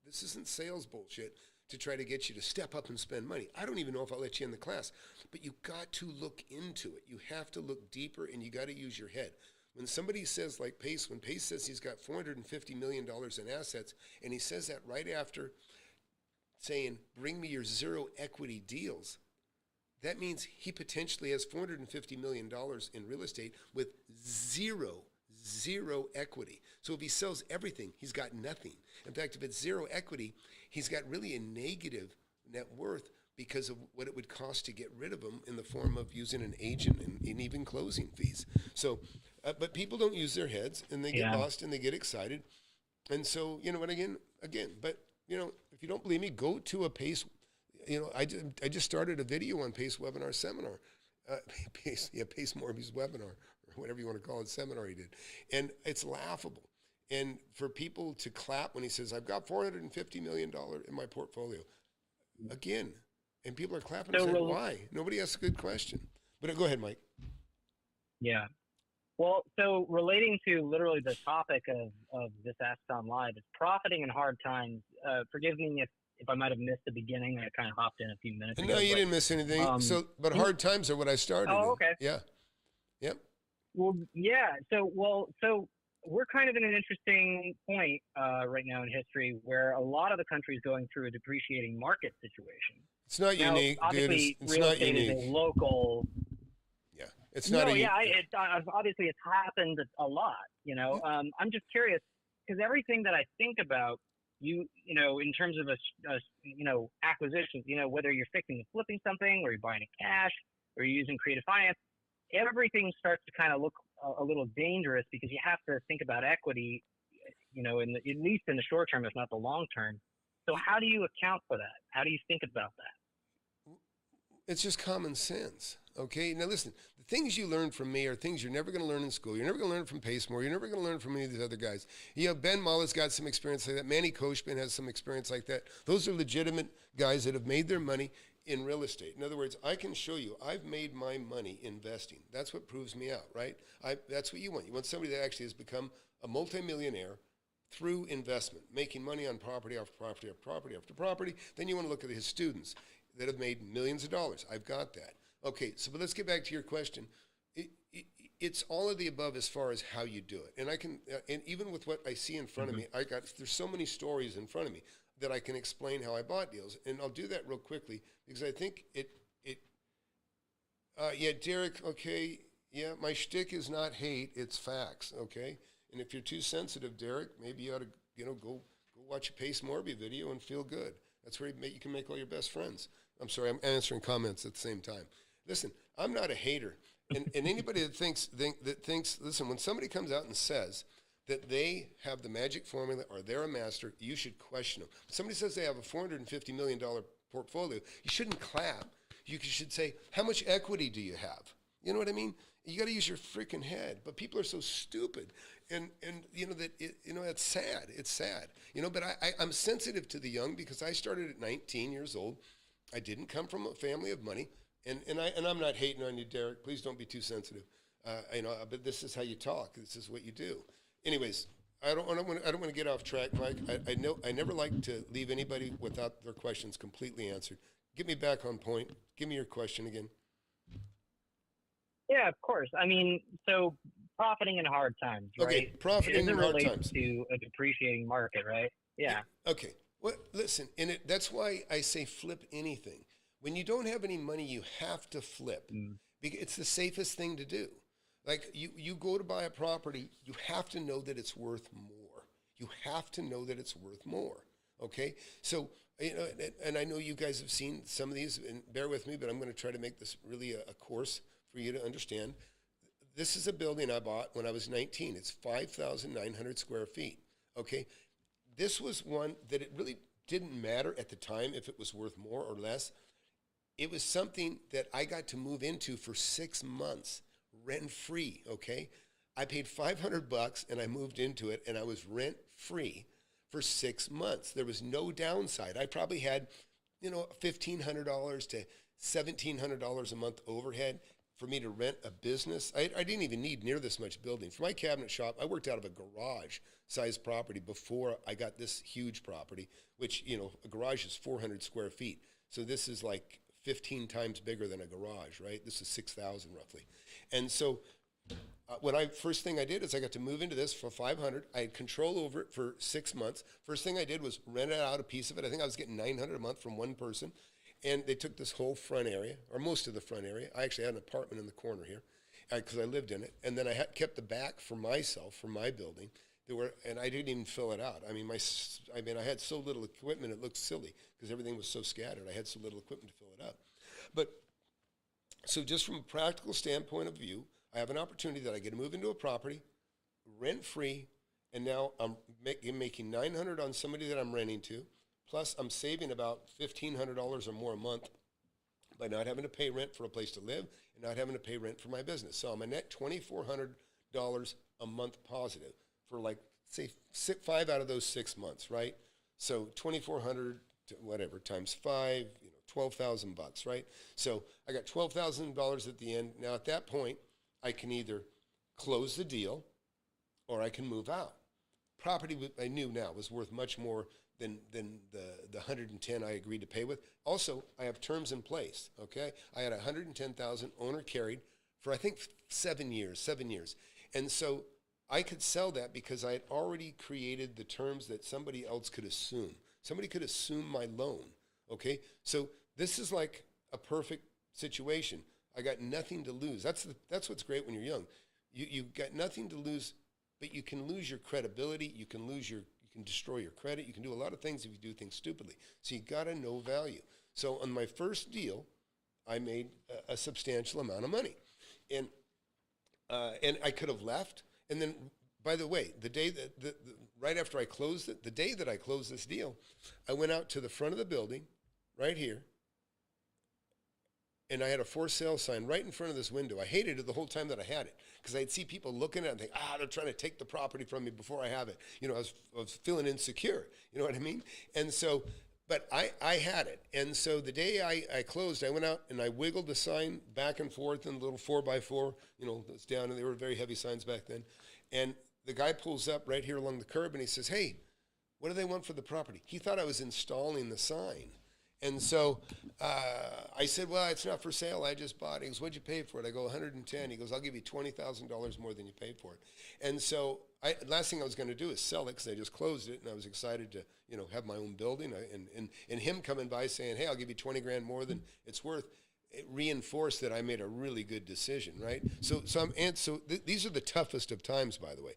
this isn't sales bullshit to try to get you to step up and spend money. I don't even know if I'll let you in the class, but you got to look into it. You have to look deeper and you got to use your head. When somebody says like Pace, when Pace says he's got $450 million in assets, and he says that right after saying, bring me your zero equity deals, that means he potentially has $450 million in real estate with zero equity. So if he sells everything, he's got nothing. In fact, if it's zero equity, he's got really a negative net worth because of what it would cost to get rid of them in the form of using an agent and even closing fees. So, but people don't use their heads and they get lost and they get excited. And so, but if you don't believe me, go to a Pace. I just started a video on Pace webinar seminar, Pace Morby's webinar, or whatever you want to call it, seminar he did. And it's laughable. And for people to clap when he says, I've got $450 million in my portfolio, again. And people are clapping So and saying, why? Nobody asked a good question. But go ahead, Mike. Yeah. Well, so relating to literally the topic of this Ask Tom Live is profiting in hard times. Forgive me if I might have missed the beginning. I kind of hopped in a few minutes ago. No, you didn't miss anything. But hard times are what I started. Oh, okay. Yeah. Yep. Well, yeah. So we're kind of in an interesting point right now in history where a lot of the country is going through a depreciating market situation. It's not unique, obviously, dude. It's real not estate unique. is a local. Yeah, it's not. Obviously, it's happened a lot. I'm just curious because everything that I think about in terms of acquisitions, whether you're fixing and flipping something, or you're buying it cash, or you're using creative finance, everything starts to kind of look a little dangerous because you have to think about equity, at least in the short term, if not the long term. So how do you account for that? How do you think about that? It's just common sense. Okay. Now listen, the things you learn from me are things you're never going to learn in school. You're never going to learn from Pacemore. You're never going to learn from any of these other guys. Ben Mulla's got some experience like that. Manny Koshman has some experience like that. Those are legitimate guys that have made their money in real estate. In other words, I can show you I've made my money investing. That's what proves me out, right? That's what you want. You want somebody that actually has become a multimillionaire through investment, making money on property after property after property after property. Then you want to look at his students that have made millions of dollars. I've got that. Okay, but let's get back to your question. It's all of the above as far as how you do it. And and even with what I see in front of me, there's so many stories in front of me that I can explain how I bought deals. And I'll do that real quickly because I think Derek, okay, yeah, my shtick is not hate, it's facts, okay? And if you're too sensitive, Derek, maybe you ought to, go watch a Pace Morby video and feel good. That's where you can make all your best friends. I'm sorry, I'm answering comments at the same time. Listen, I'm not a hater. And anybody that thinks, listen, when somebody comes out and says that they have the magic formula or they're a master, you should question them. When somebody says they have a $450 million portfolio, you shouldn't clap. You should say, how much equity do you have? You know what I mean? You got to use your freaking head. But people are so stupid, and it's sad. It's sad. But I'm sensitive to the young because I started at 19 years old. I didn't come from a family of money, and I'm not hating on you, Derek. Please don't be too sensitive. But this is how you talk. This is what you do. Anyways, I don't want to get off track, Mike. I know I never like to leave anybody without their questions completely answered. Get me back on point. Give me your question again. Yeah, of course. I mean, so profiting in hard times, right? Okay, profiting in hard times. To a depreciating market, right? Yeah. Okay. Well, listen, that's why I say flip anything. When you don't have any money, you have to flip. It's the safest thing to do. Like you go to buy a property, you have to know that it's worth more. You have to know that it's worth more. Okay? So, and I know you guys have seen some of these, and bear with me, but I'm going to try to make this really a course for you to understand. This is a building I bought when I was 19. It's 5,900 square feet. Okay? This was one that it really didn't matter at the time if it was worth more or less. It was something that I got to move into for 6 months, rent-free, okay? I paid $500 and I moved into it, and I was rent-free for 6 months. There was no downside. I probably had, $1,500 to $1,700 a month overhead for me to rent a business. I didn't even need near this much building. For my cabinet shop, I worked out of a garage-sized property before I got this huge property, which, a garage is 400 square feet. So this is like 15 times bigger than a garage, right? This is 6,000 roughly. And so first thing I did is I got to move into this for $500. I had control over it for 6 months. First thing I did was rent out a piece of it. I think I was getting $900 a month from one person. And they took this whole front area, or most of the front area. I actually had an apartment in the corner here because I lived in it. And then I kept the back for myself, for my building. And I didn't even fill it out. I had so little equipment, it looked silly because everything was so scattered. I had so little equipment to fill it up. But so just from a practical standpoint of view, I have an opportunity that I get to move into a property, rent-free, and now I'm making $900 on somebody that I'm renting to, plus I'm saving about $1,500 or more a month by not having to pay rent for a place to live and not having to pay rent for my business. So I'm a net $2,400 a month positive for, like, say 5 out of those 6 months, right? So $2,400 to whatever, times 5, $12,000, right? So I got $12,000 at the end. Now at that point, I can either close the deal or I can move out. Property I knew now was worth much more than the 110 I agreed to pay with. Also, I have terms in place, okay? I had 110,000 owner carried for I think 7 years. And so I could sell that because I had already created the terms that somebody else could assume. Somebody could assume my loan, okay? So this is like a perfect situation. I got nothing to lose. That's what's great when you're young. You've got nothing to lose, but you can lose your credibility. You can destroy your credit. You can do a lot of things if you do things stupidly. So you got to know value. So on my first deal, I made a substantial amount of money, and I could have left. And then, by the way, the day right after I closed it, the day that I closed this deal, I went out to the front of the building, right here, and I had a for sale sign right in front of this window. I hated it the whole time that I had it because I'd see people looking at it and think, they're trying to take the property from me before I have it. I was feeling insecure. You know what I mean? And so, but I had it. And so the day I closed, I went out and I wiggled the sign back and forth in a little 4x4, that's down, and they were very heavy signs back then. And the guy pulls up right here along the curb and he says, "Hey, what do they want for the property?" He thought I was installing the sign. And so I said, "Well, it's not for sale. I just bought it." He goes, "What'd you pay for it?" I go, 110. He goes, "I'll give you $20,000 more than you paid for it." And so last thing I was going to do is sell it because I just closed it, and I was excited to, have my own building. And him coming by saying, "Hey, I'll give you 20 grand more than it's worth," it reinforced that I made a really good decision, right? So these are the toughest of times, by the way.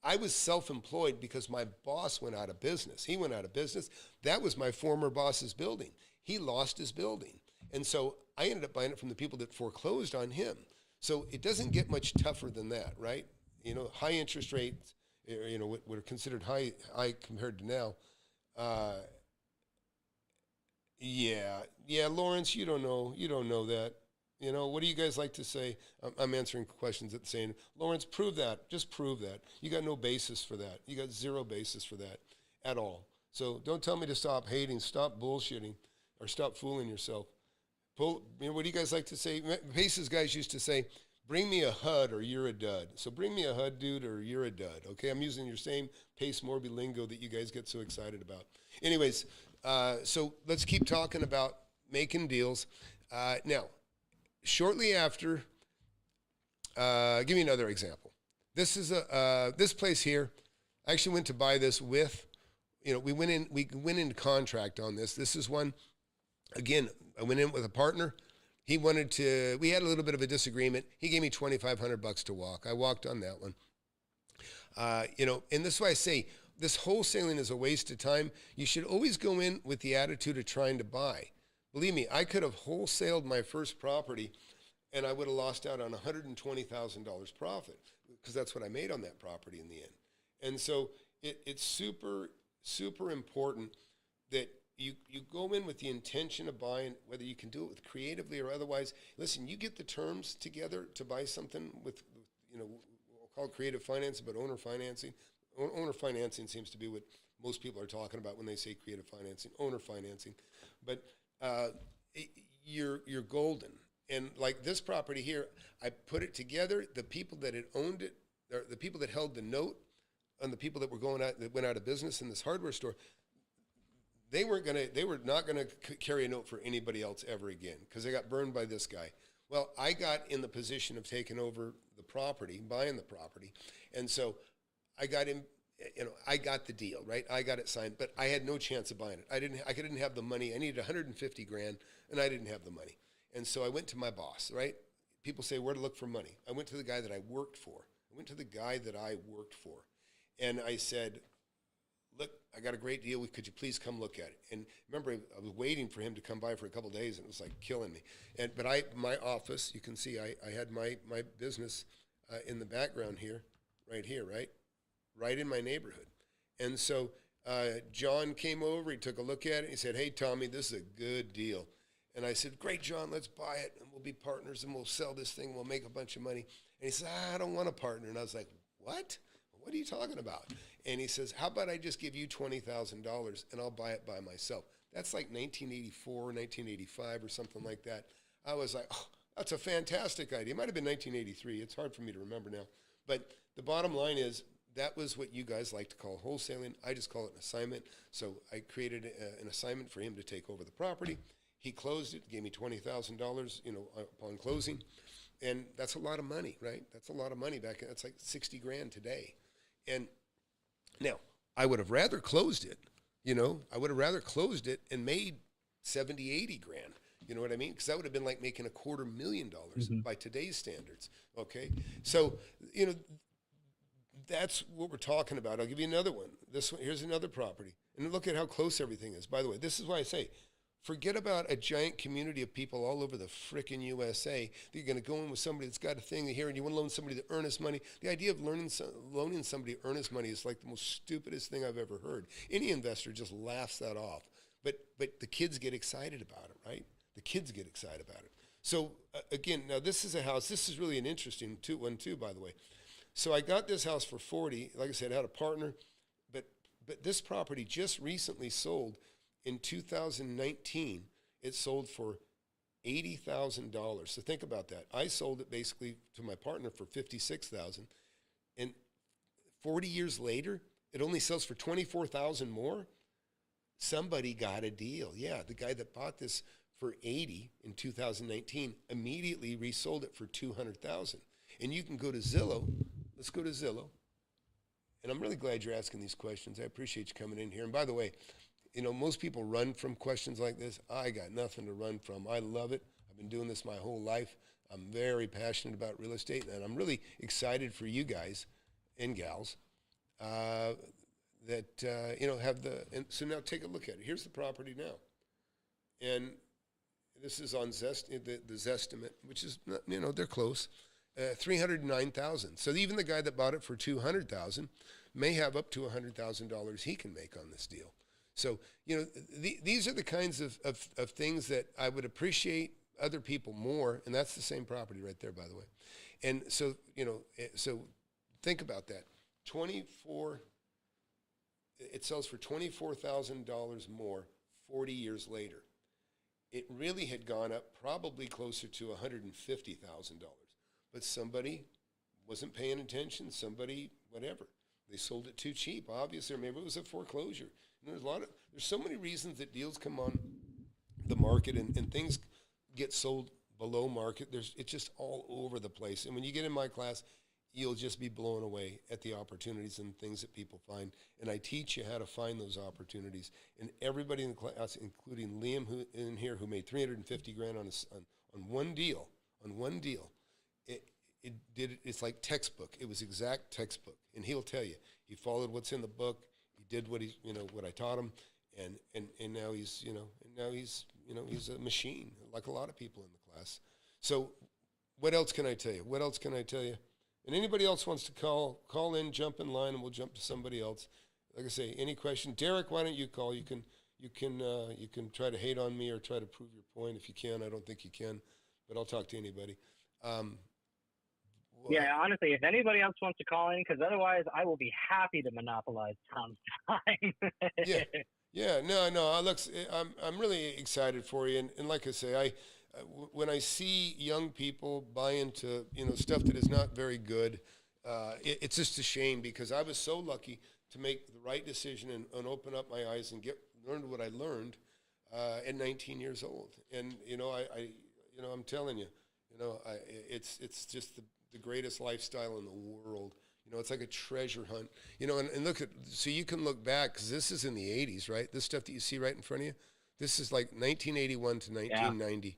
I was self-employed because my boss went out of business. He went out of business. That was my former boss's building. He lost his building. And so I ended up buying it from the people that foreclosed on him. So it doesn't get much tougher than that, right? High interest rates, what are considered high compared to now. Yeah, Lawrence, you don't know that. What do you guys like to say? I'm answering questions at the same. Lawrence, prove that. Just prove that. You got no basis for that. You got zero basis for that at all. So don't tell me to stop hating, stop bullshitting, or stop fooling yourself. What do you guys like to say? Pace's guys used to say, "Bring me a HUD or you're a dud." So bring me a HUD, dude, or you're a dud. Okay, I'm using your same Pace Morby lingo that you guys get so excited about. Anyways, so let's keep talking about making deals. Now, shortly after, give me another example. This is this place here. I actually went to buy this with, we went into contract on this. This is one, again, I went in with a partner. We had a little bit of a disagreement. He gave me $2,500 to walk. I walked on that one. And this is why I say this wholesaling is a waste of time. You should always go in with the attitude of trying to buy. Believe me, I could have wholesaled my first property and I would have lost out on $120,000 profit because that's what I made on that property in the end. And so it's super, super important that you go in with the intention of buying, whether you can do it with creatively or otherwise. Listen, you get the terms together to buy something with we'll call it creative financing, but owner financing. Owner financing seems to be what most people are talking about when they say creative financing, owner financing. But you're golden. And like this property here, I put it together. The people that had owned it, or the people that held the note, and the people that went out of business in this hardware store, they were not gonna carry a note for anybody else ever again because they got burned by this guy. Well, I got in the position of taking over the property, buying the property, and so I got in. I got the deal, right? I got it signed, but I had no chance of buying it. I didn't have the money. I needed 150 grand, and I didn't have the money. And so I went to my boss, right? People say where to look for money. I went to the guy that I worked for. And I said, "Look, I got a great deal. Could you please come look at it?" And remember, I was waiting for him to come by for a couple of days, and it was like killing me. But my office, you can see, I had my business in the background here, right in my neighborhood. And so John came over, he took a look at it, he said, "Hey, Tommy, this is a good deal." And I said, "Great, John, let's buy it, and we'll be partners, and we'll sell this thing, we'll make a bunch of money." And he said, "I don't want a partner." And I was like, What What are you talking about? And he says, how about I just give you $20,000 and I'll buy it by myself? That's like 1984, 1985 or something like that. I was like, oh, that's a fantastic idea. It might have been 1983. It's hard for me to remember now. But the bottom line is that was what you guys like to call wholesaling. I just call it an assignment. So I created an assignment for him to take over the property. He closed it, gave me $20,000, upon closing. And that's a lot of money, right? That's a lot of money back. That's like 60 grand today. And now I would have rather closed it, I would have rather closed it and made 70, 80 grand. You know what I mean? Because that would have been like making $250,000 by today's standards. Okay. So, that's what we're talking about. I'll give you another one. This one, here's another property. And look at how close everything is. By the way, this is why I say, forget about a giant community of people all over the frickin' USA that you're going to go in with somebody that's got a thing here and you want to loan somebody the earnest money. The idea of loaning somebody earnest money is like the most stupidest thing I've ever heard. Any investor just laughs that off. But the kids get excited about it, right? The kids get excited about it. So again, now this is a house. This is really an interesting one too, by the way. So I got this house for 40. Like I said, I had a partner, but this property just recently sold in 2019. It sold for $80,000. So think about that. I sold it basically to my partner for $56,000, and 40 years later, it only sells for $24,000 more. Somebody got a deal. Yeah, the guy that bought this for 80 in 2019 immediately resold it for 200,000. And you can go to Zillow. Let's go to Zillow. And I'm really glad you're asking these questions. I appreciate you coming in here. And by the way, most people run from questions like this. I got nothing to run from. I love it. I've been doing this my whole life. I'm very passionate about real estate, and I'm really excited for you guys and gals that have and so now take a look at it. Here's the property now. And this is on the Zestimate, which is, they're close. 309,000. So even the guy that bought it for 200,000 may have up to $100,000 he can make on this deal. So, these are the kinds of things that I would appreciate other people more, and that's the same property right there, by the way. And so, so think about that. It sells for $24,000 more 40 years later. It really had gone up probably closer to $150,000. But somebody wasn't paying attention, somebody, whatever. They sold it too cheap, obviously, or maybe it was a foreclosure. And there's so many reasons that deals come on the market and things get sold below market. It's just all over the place. And when you get in my class, you'll just be blown away at the opportunities and things that people find. And I teach you how to find those opportunities. And everybody in the class, including Liam who made 350 grand on one deal, it's like textbook. It was exact textbook. And he'll tell you, he followed what's in the book. He did what what I taught him. And now he's he's a machine, like a lot of people in the class. So what else can I tell you? And anybody else wants to call in, jump in line, and we'll jump to somebody else. Like I say, any question? Derek, why don't you call? You can try to hate on me or try to prove your point if you can. I don't think you can, but I'll talk to anybody. Yeah, honestly, if anybody else wants to call in, because otherwise I will be happy to monopolize Tom's time. Yeah, no. Look, I'm really excited for you, and like I say, when I see young people buy into stuff that is not very good, it's just a shame, because I was so lucky to make the right decision and open up my eyes and learn what I learned at 19 years old, and I'm telling you, it's just the greatest lifestyle in the world. It's like a treasure hunt. And look so you can look back, because this is in the 80s, right? This stuff that you see right in front of you, this is like 1981 to 1990. Yeah.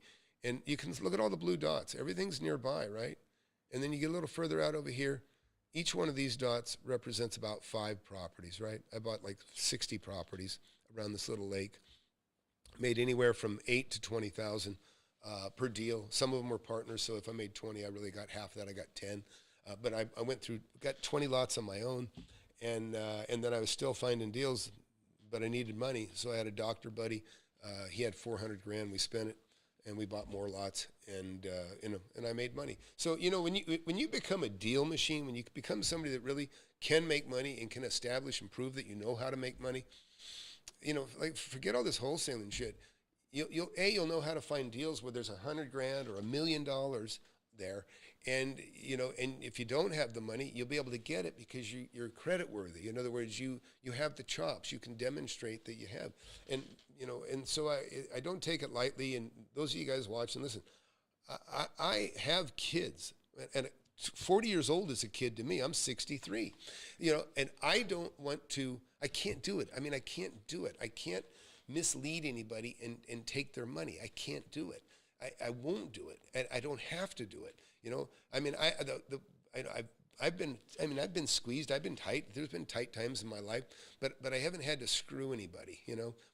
And you can look at all the blue dots. Everything's nearby, right? And then you get a little further out over here. Each one of these dots represents about 5 properties, right? I bought like 60 properties around this little lake. Made anywhere from 8 to 20,000 per deal. Some of them were partners, so if I made 20, I really got half of that. I got 10. But I got 20 lots on my own, and then I was still finding deals, but I needed money. So I had a doctor buddy. He had 400 grand. We spent it. and we bought more lots, and and I made money. So when you become a deal machine, when you become somebody that really can make money and can establish and prove that you know how to make money, like forget all this wholesaling shit. You'll know how to find deals where there's $100,000 or $1 million there, and and if you don't have the money, you'll be able to get it because you're credit worthy. In other words, you have the chops. You can demonstrate that you have, and so I don't take it lightly. And those of you guys watching, listen, I have kids, and 40 years old is a kid to me. I'm 63, and I don't want to. I can't do it. I can't do it. I can't mislead anybody and take their money. I can't do it. I won't do it, and I don't have to do it. I've been squeezed. I've been tight. There's been tight times in my life, but I haven't had to screw anybody.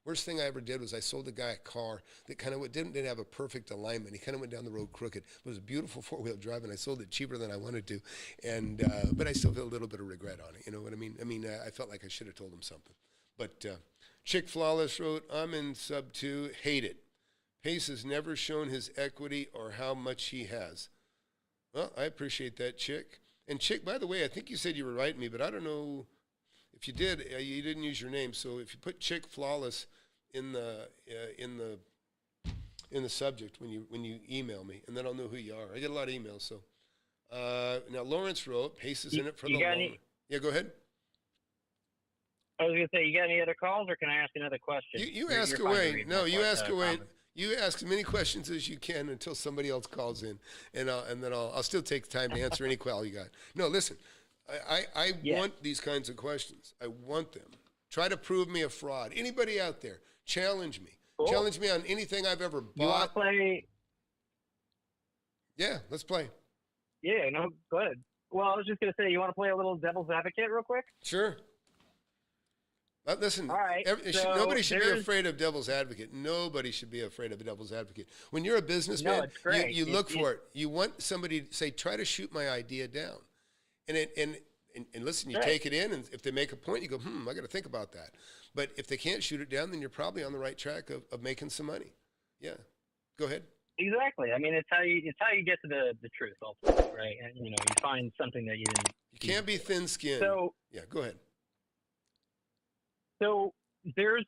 Worst thing I ever did was I sold a guy a car that kind of didn't have a perfect alignment. He kind of went down the road crooked. It was a beautiful 4-wheel drive, and I sold it cheaper than I wanted to, and but I still feel a little bit of regret on it. You know what I mean? I felt like I should have told him something. But Chick Flawless wrote, "I'm in sub 2, hate it. Pace has never shown his equity or how much he has." Well, I appreciate that, Chick. And Chick, by the way, I think you said you were writing me, but I don't know if you did. You didn't use your name, so if you put Chick Flawless in the subject when you email me, and then I'll know who you are. I get a lot of emails. So now Lawrence wrote, "Pace is in it for the long." Yeah, go ahead. I was going to say, you got any other calls, or can I ask another question? You ask away. No, you ask away. You ask as many questions as you can until somebody else calls in, and then I'll still take time to answer any call you got. No, listen, I want these kinds of questions. I want them. Try to prove me a fraud. Anybody out there, challenge me. Cool. Challenge me on anything I've ever bought. You want to play? Yeah, let's play. Yeah, no, go ahead. Well, I was just going to say, you want to play a little devil's advocate real quick? Sure. Listen, all right, nobody should be afraid of devil's advocate. Nobody should be afraid of a devil's advocate. When you're a businessman, you look for it. You want somebody to say, try to shoot my idea down. And listen, you take it in, and if they make a point, you go, I got to think about that. But if they can't shoot it down, then you're probably on the right track of making some money. Yeah. Go ahead. Exactly. It's how you get to the truth ultimately, right? And you find something that you didn't. You can't be thin-skinned. So yeah, go ahead. So there's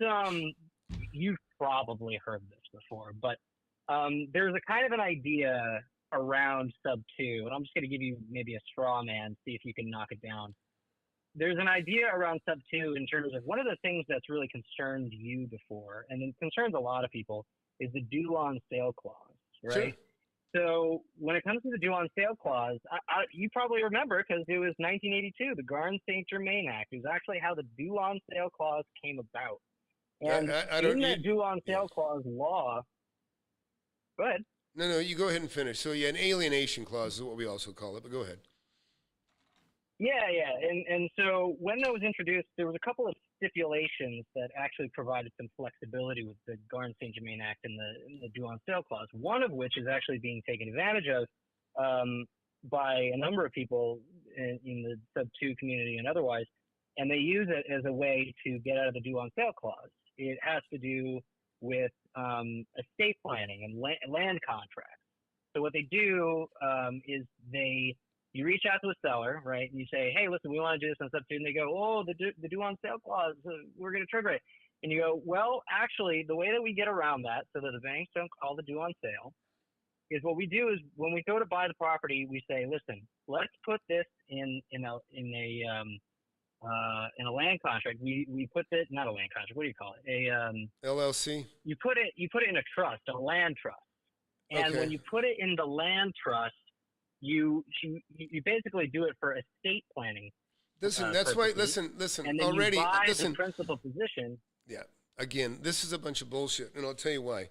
you've probably heard this before, but there's a kind of an idea around sub 2, and I'm just going to give you maybe a straw man, see if you can knock it down. There's an idea around sub 2 in terms of one of the things that's really concerned you before, and it concerns a lot of people, is the due on sale clause, right? Sure. So when it comes to the due on sale clause, you probably remember because it was 1982, the Garn-St. Germain Act. It was actually how the due on sale clause came about. And in that due on sale clause law, go ahead. No, you go ahead and finish. So an alienation clause is what we also call it, but go ahead. Yeah. And so when that was introduced, there was a couple of stipulations that actually provided some flexibility with the Garn-St. Germain Act and the due on sale clause, one of which is actually being taken advantage of by a number of people in the sub 2 community and otherwise, and they use it as a way to get out of the due on sale clause. It has to do with estate planning and land contracts. So what they do is you reach out to a seller, right, and you say, hey, listen, we want to do this on sub 2, and they go, oh, the due on sale clause, we're going to trigger it. And you go, well, actually, the way that we get around that so that the banks don't call the due on sale is what we do is when we go to buy the property, we say, listen, let's put this in a land contract. We put it, not a land contract, what do you call it? LLC? You put it in a trust, a land trust. And when you put it in the land trust, you basically do it for estate planning. Listen, that's why. Listen. And then already, you buy listen. the principal position. Yeah. Again, this is a bunch of bullshit, and I'll tell you why.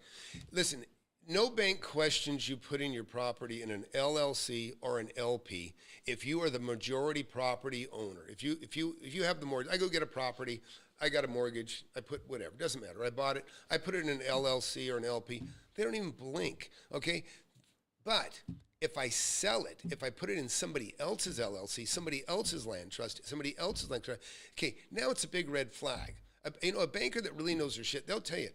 Listen, no bank questions you putting your property in an LLC or an LP if you are the majority property owner. If you have the mortgage, I go get a property, I got a mortgage, I put whatever, it doesn't matter. I bought it, I put it in an LLC or an LP. They don't even blink, okay? But if I sell it, if I put it in somebody else's LLC, somebody else's land trust, somebody else's land trust, okay, now it's a big red flag. A banker that really knows their shit, they'll tell you,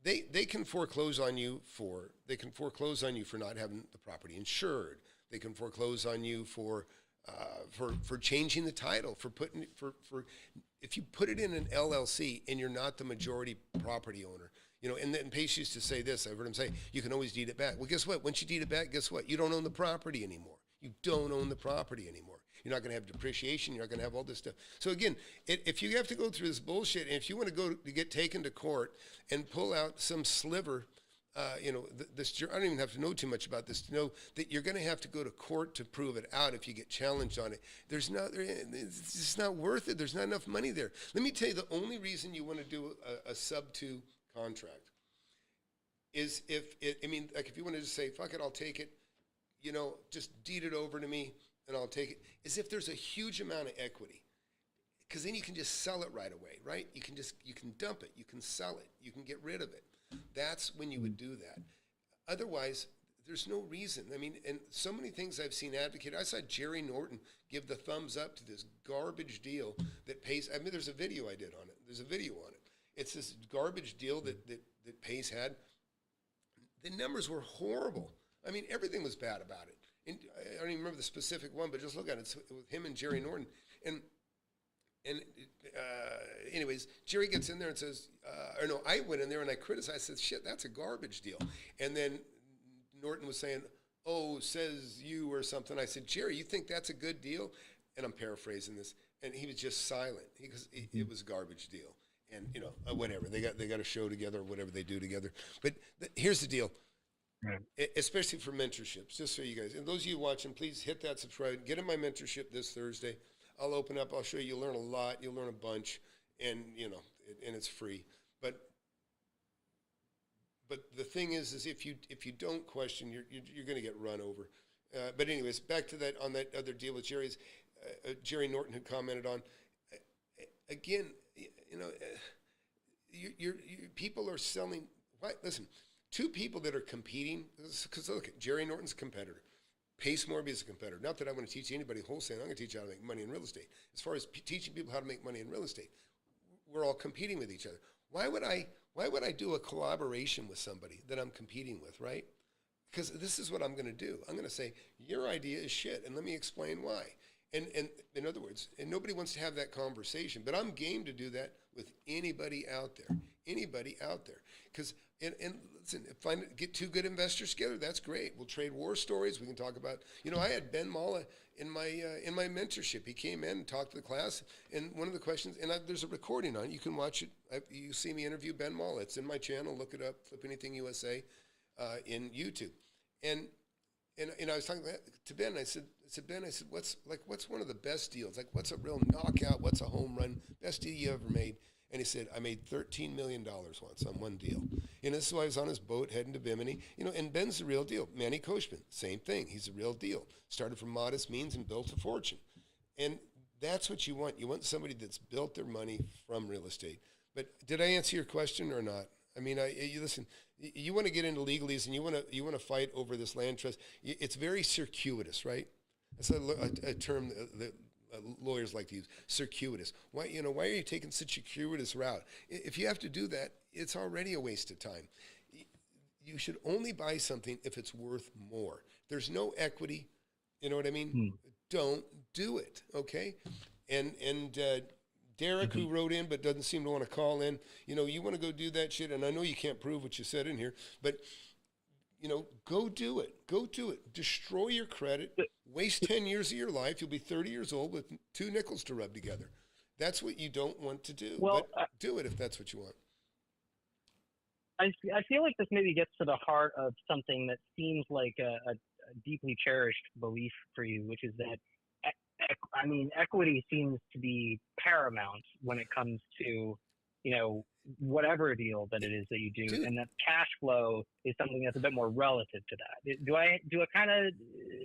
they can foreclose on you for not having the property insured. They can foreclose on you for changing the title, for if you put it in an LLC and you're not the majority property owner, and then Pace used to say this, I've heard him say, you can always deed it back. Well, guess what? Once you deed it back, guess what? You don't own the property anymore. You don't own the property anymore. You're not going to have depreciation. You're not going to have all this stuff. So again, if you have to go through this bullshit, and if you want to go to get taken to court and pull out some sliver, I don't even have to know too much about this to know that you're going to have to go to court to prove it out if you get challenged on it. It's just not worth it. There's not enough money there. Let me tell you, the only reason you want to do a sub-2 contract is if you want to just say, fuck it, I'll take it, just deed it over to me and I'll take it, is if there's a huge amount of equity. Because then you can just sell it right away, right? You can dump it, you can sell it, you can get rid of it. That's when you would do that. Otherwise, there's no reason. And so many things I've seen advocated. I saw Jerry Norton give the thumbs up to this garbage deal that pays. There's a video I did on it. There's a video on it. It's this garbage deal that Pace had. The numbers were horrible. Everything was bad about it. And I don't even remember the specific one, but just look at it. It's with him and Jerry Norton. Anyways, Jerry gets in there and says, I went in there and I criticized. I said, shit, that's a garbage deal. And then Norton was saying, oh, says you or something. I said, Jerry, you think that's a good deal? And I'm paraphrasing this. And he was just silent. He goes, it was a garbage deal. And, whatever. They got a show together or whatever they do together. But here's the deal. Right. Especially for mentorships, just so you guys, and those of you watching, please hit that subscribe. Get in my mentorship this Thursday. I'll open up. I'll show you. You'll learn a lot. You'll learn a bunch, and and it's free. But the thing is if you don't question, you're going to get run over. But anyways, back to that on that other deal with Jerry's. Jerry Norton had commented on. Again, people are selling. Why? Listen, two people that are competing. Because look, Jerry Norton's a competitor. Pace Morby is a competitor. Not that I want to teach anybody wholesale. I'm going to teach you how to make money in real estate. As far as teaching people how to make money in real estate, we're all competing with each other. Why would I do a collaboration with somebody that I'm competing with, right? Because this is what I'm going to do. I'm going to say, your idea is shit, and let me explain why. And in other words, and nobody wants to have that conversation, but I'm game to do that with anybody out there. Anybody out there. Because, and listen, get two good investors together, that's great. We'll trade war stories. We can talk about, I had Ben Malla in my mentorship. He came in and talked to the class, and one of the questions, and there's a recording on it. You can watch it. You see me interview Ben Malla. It's in my channel. Look it up, Flip Anything USA in YouTube. And I was talking to Ben. I said, Ben, what's one of the best deals? Like, what's a real knockout? What's a home run? Best deal you ever made? And he said, I made $13 million once on one deal. This is why I was on his boat heading to Bimini. And Ben's the real deal. Manny Koshman, same thing. He's the real deal. Started from modest means and built a fortune. And that's what you want. You want somebody that's built their money from real estate. But did I answer your question or not? You listen. You want to get into legalese, and you want to fight over this land trust. It's very circuitous, right? That's a term that lawyers like to use. Circuitous. Why are you taking such a circuitous route? If you have to do that, it's already a waste of time. You should only buy something if it's worth more. There's no equity. You know what I mean? Don't do it. Okay. And Derek, who wrote in but doesn't seem to want to call in, you want to go do that shit, and I know you can't prove what you said in here, but, go do it. Go do it. Destroy your credit. Waste 10 years of your life. You'll be 30 years old with two nickels to rub together. That's what you don't want to do. Well, but do it if that's what you want. I feel like this maybe gets to the heart of something that seems like a deeply cherished belief for you, which is that equity seems to be paramount when it comes to, whatever deal that it is that you do. Dude. And that cash flow is something that's a bit more relative to that.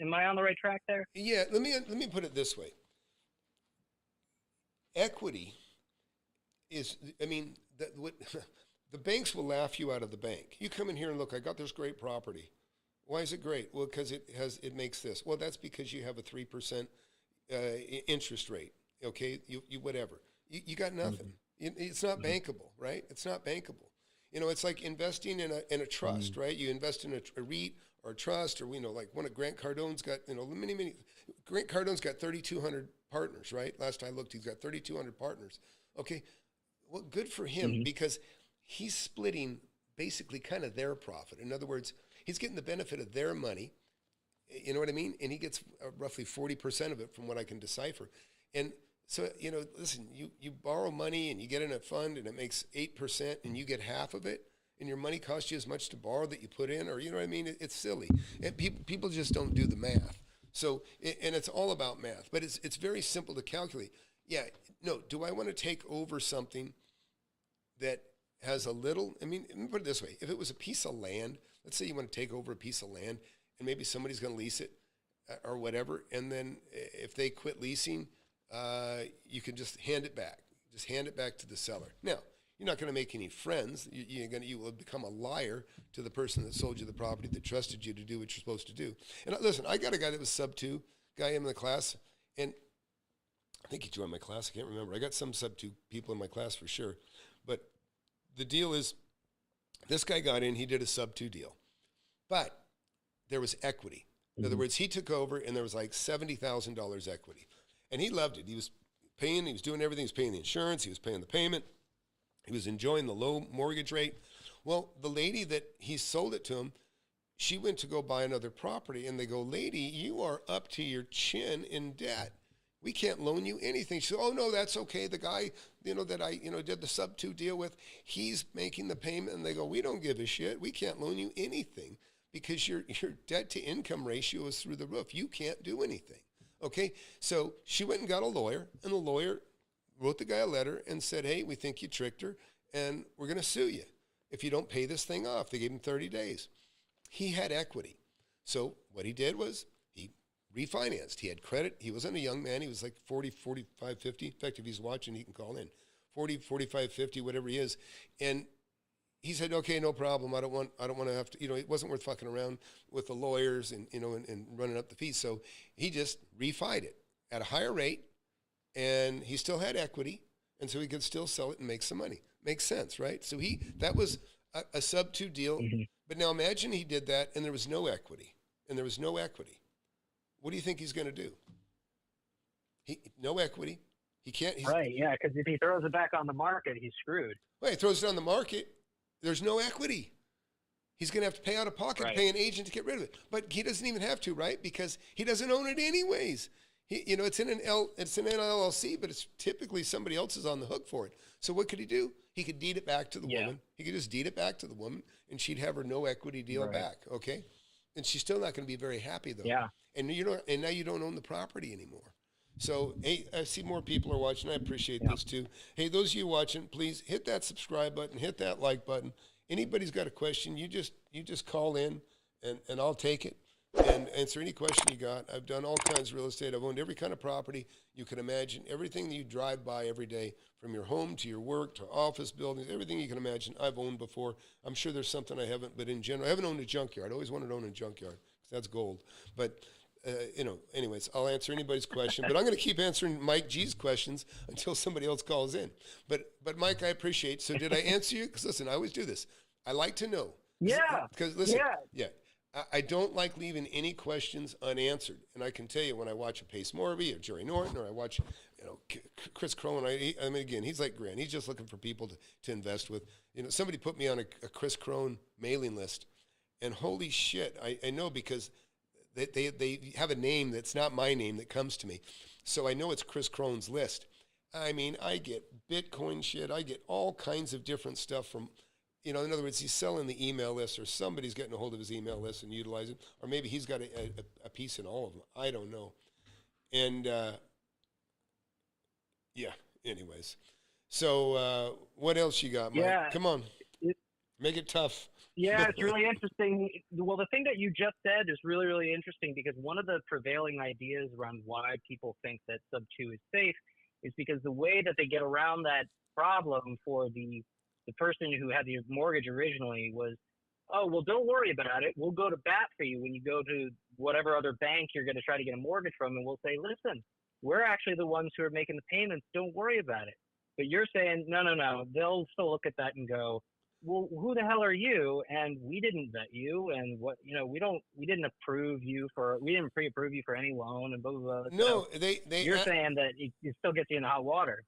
Am I on the right track there? Yeah, let me put it this way. Equity is, the banks will laugh you out of the bank. You come in here and look, I got this great property. Why is it great? Well, because it makes this. Well, that's because you have a 3% interest rate. Okay, you whatever. You got nothing. It's not bankable, right? It's not bankable. You know, it's like investing in a trust, right? You invest in a REIT or a trust, or like one of Grant Cardone's got, many. Grant Cardone's got 3,200 partners, right? Last I looked, he's got 3,200 partners. Okay, well, good for him because he's splitting basically kind of their profit. In other words, he's getting the benefit of their money. You know what I mean? And he gets roughly 40% of it from what I can decipher. And so, listen, you borrow money and you get in a fund and it makes 8% and you get half of it, and your money costs you as much to borrow that you put in, or you know what I mean? It's silly. And people just don't do the math. So, and it's all about math, but it's very simple to calculate. Yeah, no, do I want to take over something that has a little, let me put it this way. If it was a piece of land, let's say you want to take over a piece of land and maybe somebody's going to lease it or whatever, and then if they quit leasing, you can just hand it back. Just hand it back to the seller. Now, you're not going to make any friends. You will become a liar to the person that sold you the property, that trusted you to do what you're supposed to do. And listen, I got a guy that was sub 2, guy in the class, and I think he joined my class. I can't remember. I got some sub 2 people in my class for sure. But the deal is, this guy got in, he did a sub 2 deal. But there was equity. In other words, he took over and there was like $70,000 equity. And he loved it. He was paying, he was doing everything. He was paying the insurance, he was paying the payment. He was enjoying the low mortgage rate. Well, the lady that he sold it to him, she went to go buy another property, and they go, lady, you are up to your chin in debt. We can't loan you anything. She said, oh, no, that's okay. The guy, that I, did the sub 2 deal with, he's making the payment. And they go, we don't give a shit. We can't loan you anything because your debt to income ratio is through the roof. You can't do anything. Okay. So she went and got a lawyer, and the lawyer wrote the guy a letter and said, hey, we think you tricked her, and we're going to sue you if you don't pay this thing off. They gave him 30 days. He had equity. So what he did was he refinanced. He had credit. He wasn't a young man. He was like 40, 45, 50. In fact, if he's watching, he can call in. 40, 45, 50, whatever he is. And he said, okay, no problem. I don't want to have to, it wasn't worth fucking around with the lawyers and running up the fees. So he just refied it at a higher rate, and he still had equity, and so he could still sell it and make some money. Makes sense, right? So that was a sub 2 deal. But now imagine he did that and there was no equity. What do you think he's going to do? No equity. He can't. Right, yeah, because if he throws it back on the market, he's screwed. Well, he throws it on the market. There's no equity. He's going to have to pay out of pocket, pay an agent to get rid of it. But he doesn't even have to, right? Because he doesn't own it anyways. It's in an LLC, but it's typically somebody else is on the hook for it. So what could he do? He could deed it back to the woman. He could just deed it back to the woman, and she'd have her no equity deal back. Okay, and she's still not going to be very happy though. Yeah. And now you don't own the property anymore. So hey, I see more people are watching. I appreciate this too. Hey, those of you watching, please hit that subscribe button, hit that like button. Anybody's got a question, you just call in, and I'll take it and answer any question you got. I've done all kinds of real estate. I've owned every kind of property you can imagine. Everything that you drive by every day, from your home to your work to office buildings, everything you can imagine, I've owned before. I'm sure there's something I haven't, but in general, I haven't owned a junkyard. I always wanted to own a junkyard because that's gold. But, anyways, I'll answer anybody's question. But I'm going to keep answering Mike G's questions until somebody else calls in. But Mike, I appreciate. So did I answer you? Because, listen, I always do this. I like to know. Yeah. Because, listen, I don't like leaving any questions unanswered. And I can tell you, when I watch a Pace Morby or Jerry Norton, or I watch, Chris Crone, again, he's like Grant. He's just looking for people to invest with. Somebody put me on a Chris Crone mailing list, and holy shit, I know, because they have a name that's not my name that comes to me. So I know it's Chris Crone's list. I mean, I get Bitcoin shit. I get all kinds of different stuff from, in other words, he's selling the email list, or somebody's getting a hold of his email list and utilizing it, or maybe he's got a piece in all of them. I don't know. And, anyways. So what else you got, Mike? Yeah. Come on. Make it tough. Yeah, it's really interesting. Well, the thing that you just said is really, really interesting, because one of the prevailing ideas around why people think that sub 2 is safe is because the way that they get around that problem for the person who had the mortgage originally was, oh, well, don't worry about it. We'll go to bat for you when you go to whatever other bank you're going to try to get a mortgage from, and we'll say, listen, we're actually the ones who are making the payments. Don't worry about it. But you're saying, no. They'll still look at that and go, well, who the hell are you? And we didn't vet you, and what, we didn't pre-approve you for any loan, and blah blah blah. No, So they you're saying that it still gets you in the hot water.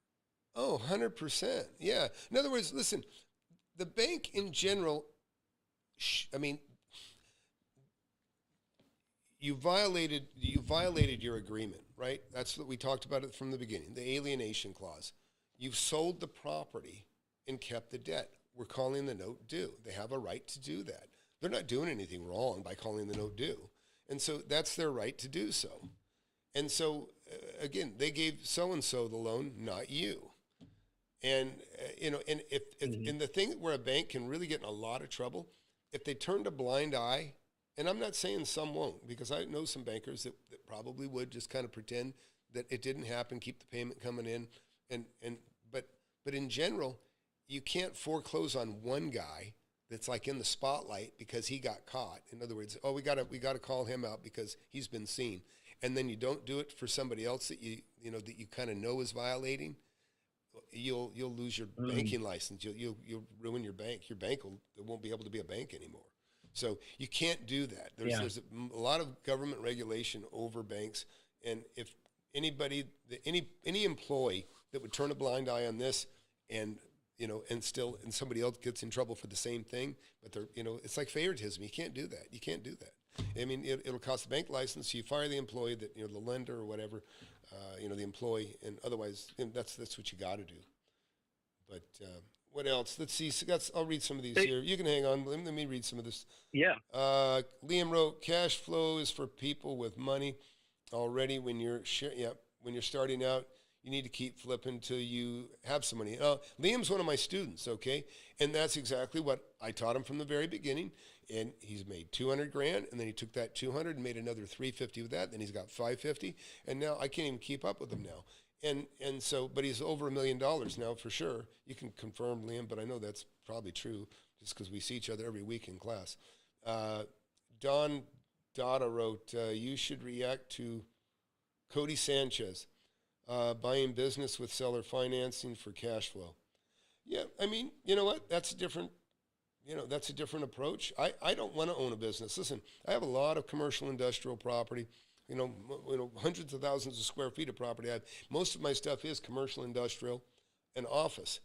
Oh, 100%. Yeah. In other words, listen, the bank in general, I mean, you violated your agreement, right? That's what we talked about it from the beginning, the alienation clause. You've sold the property and kept the debt. We're calling the note due. They have a right to do that. They're not doing anything wrong by calling the note due. And so that's their right to do so. And so, again, they gave so-and-so the loan, not you. And, and and the thing where a bank can really get in a lot of trouble, if they turned a blind eye, and I'm not saying some won't, because I know some bankers that probably would just kind of pretend that it didn't happen, keep the payment coming in, but in general, you can't foreclose on one guy that's like in the spotlight because he got caught. In other words, we gotta call him out because he's been seen, and then you don't do it for somebody else that you kind of know is violating. You'll lose your banking license. You'll ruin your bank. Your bank won't be able to be a bank anymore. So you can't do that. There's a lot of government regulation over banks, and if any employee that would turn a blind eye on this, and somebody else gets in trouble for the same thing, but it's like favoritism. You can't do that. You can't do that. I mean, it'll cost the bank license. You fire the employee, the lender or whatever, the employee, and otherwise, that's what you got to do. But what else? Let's see. So I'll read some of these here. You can hang on. Let me read some of this. Yeah. Liam wrote, "Cash flow is for people with money already. When you're starting out, you need to keep flipping till you have some money." Liam's one of my students, okay? And that's exactly what I taught him from the very beginning. And he's made $200,000, and then he took that 200 and made another 350 with that. Then he's got 550, and now I can't even keep up with him now. And so, but he's over $1 million now for sure. You can confirm, Liam, but I know that's probably true just because we see each other every week in class. Don Dada wrote, "You should react to Cody Sanchez." Buying business with seller financing for cash flow. Yeah, I mean, you know what? That's a different approach. I don't want to own a business. Listen, I have a lot of commercial industrial property, hundreds of thousands of square feet of property. Most of my stuff is commercial, industrial, and office.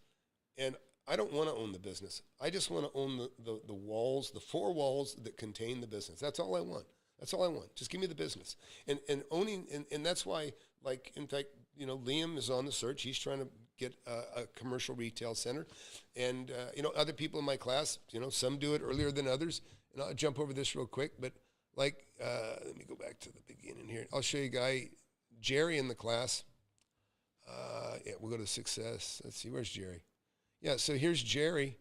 And I don't want to own the business. I just want to own the walls, the four walls that contain the business. That's all I want. That's all I want. Just give me the business. And owning, and that's why, like, in fact, Liam is on the search. He's trying to get a commercial retail center. And, other people in my class, some do it earlier than others. And I'll jump over this real quick. But, let me go back to the beginning here. I'll show you a guy, Jerry, in the class. We'll go to success. Let's see, where's Jerry? Yeah, so here's Jerry.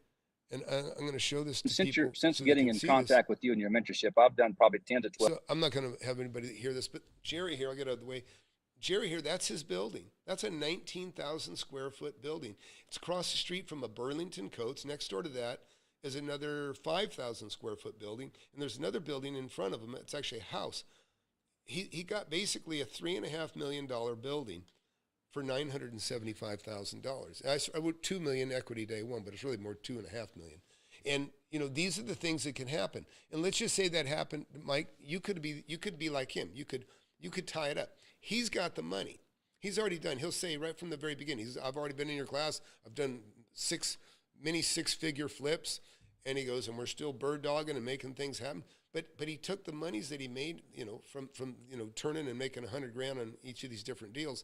And I'm going to show this to people. Since getting in contact with you and your mentorship, I've done probably 10 to 12. So I'm not going to have anybody hear this, but Jerry here, I'll get out of the way. Jerry here, that's his building. That's a 19,000 square foot building. It's across the street from a Burlington Coats. Next door to that is another 5,000 square foot building. And there's another building in front of him. It's actually a house. He got basically a $3.5 million building for $975,000. I wrote $2 million equity day one, but it's really more $2.5 million. And these are the things that can happen. And let's just say that happened, Mike. You could be like him. You could tie it up. He's got the money. He's already done. He'll say right from the very beginning. I've already been in your class. I've done many six-figure flips. And he goes, and we're still bird dogging and making things happen. But he took the monies that he made, from turning and making $100,000 on each of these different deals.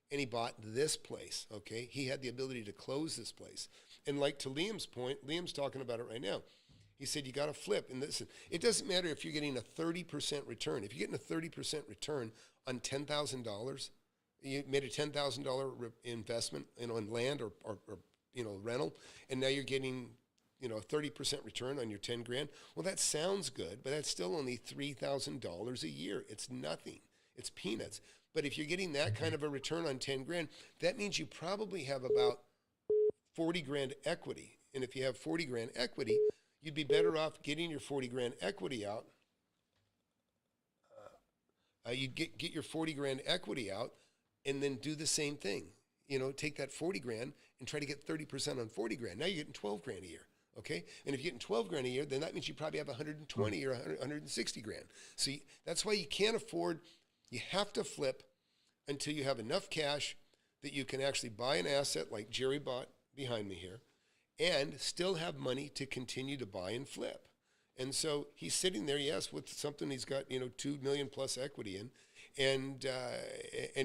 And he bought this place, okay? He had the ability to close this place. And like to Liam's point, Liam's talking about it right now. He said, you got to flip. And listen, it doesn't matter if you're getting a 30% return. If you're getting a 30% return on $10,000, you made a $10,000 investment, in land or rental, and now you're getting, a 30% return on your $10,000. Well, that sounds good, but that's still only $3,000 a year. It's nothing. It's peanuts. But if you're getting that kind of a return on $10,000, that means you probably have about $40,000 equity. And if you have $40,000 equity, you'd be better off getting your $40,000 equity out. You'd get your $40,000 equity out, and then do the same thing. Take that $40,000 and try to get 30% on $40,000. Now you're getting $12,000 a year. Okay. And if you're getting 12 grand a year, then that means you probably have 120 or 100, 160 grand. See, that's why you can't afford, you have to flip until you have enough cash that you can actually buy an asset like Jerry bought behind me here and still have money to continue to buy and flip. And so he's sitting there, yes, with something he's got, 2 million plus equity in, and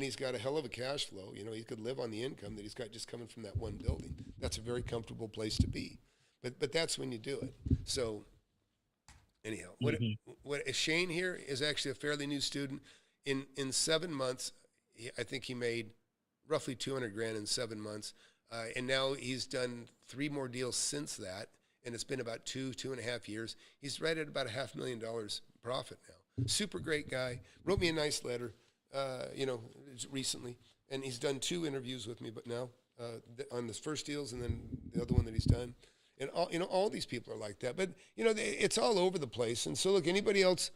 he's got a hell of a cash flow. He could live on the income that he's got just coming from that one building. That's a very comfortable place to be. But that's when you do it. So anyhow, what Shane here is actually a fairly new student. In 7 months, I think he made roughly 200 grand in 7 months. And now he's done 3 more deals since that, and it's been about 2.5 years. He's right at about $500,000 profit now. Super great guy. Wrote me a nice letter, recently, and he's done 2 interviews with me, but now on his first deals, and then the other one that he's done. And all these people are like that. But it's all over the place. And so look, anybody else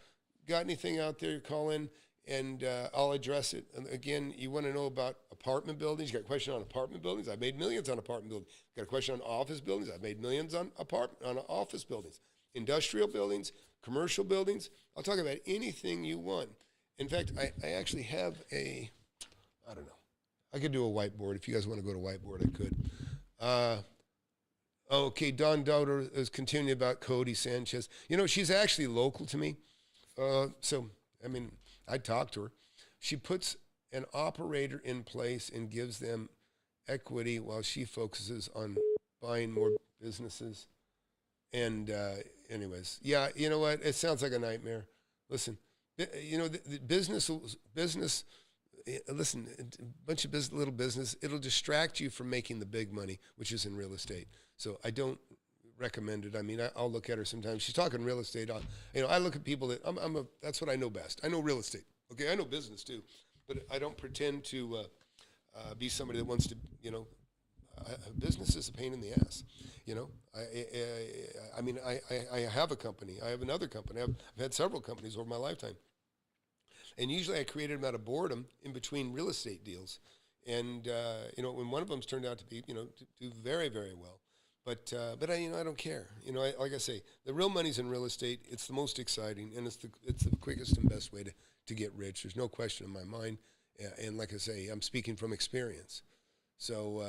got anything out there? Call in. And I'll address it. And again, you want to know about apartment buildings? You got a question on apartment buildings? I've made millions on apartment buildings. Got a question on office buildings? I've made millions on office buildings. Industrial buildings, commercial buildings. I'll talk about anything you want. In fact, I actually have I don't know. I could do a whiteboard. If you guys want to go to whiteboard, I could. Okay, Don Dowder is continuing about Cody Sanchez. She's actually local to me. I talked to her. She puts an operator in place and gives them equity while she focuses on buying more businesses. And anyways, yeah, you know what? It sounds like a nightmare. Listen, the business, listen, a bunch of little business, it'll distract you from making the big money, which is in real estate. So I don't recommend it. I'll look at her sometimes. She's talking real estate. I look at people that that's what I know best. I know real estate. Okay, I know business too, but I don't pretend to be somebody that wants to. Business is a pain in the ass. I have a company. I have another company. I've had several companies over my lifetime, and usually I created them out of boredom in between real estate deals, and when one of them's turned out to be to do very, very well. But I don't care. Like I say, the real money's in real estate. It's the most exciting, and it's the quickest and best way to get rich. There's no question in my mind. And like I say, I'm speaking from experience. So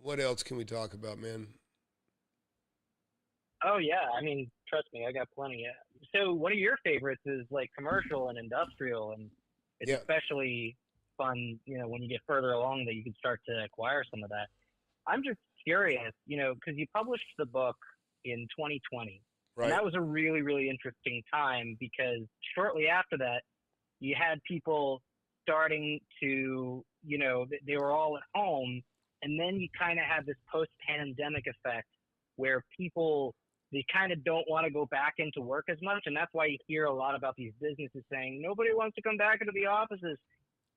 what else can we talk about, man? Oh yeah, trust me, I got plenty. So one of your favorites is like commercial and industrial, and it's especially fun, when you get further along that you can start to acquire some of that. I'm just curious, because you published the book in 2020. Right. And that was a really, really interesting time because shortly after that, you had people starting to, they were all at home. And then you kind of had this post-pandemic effect where people, they kind of don't want to go back into work as much. And that's why you hear a lot about these businesses saying, nobody wants to come back into the offices.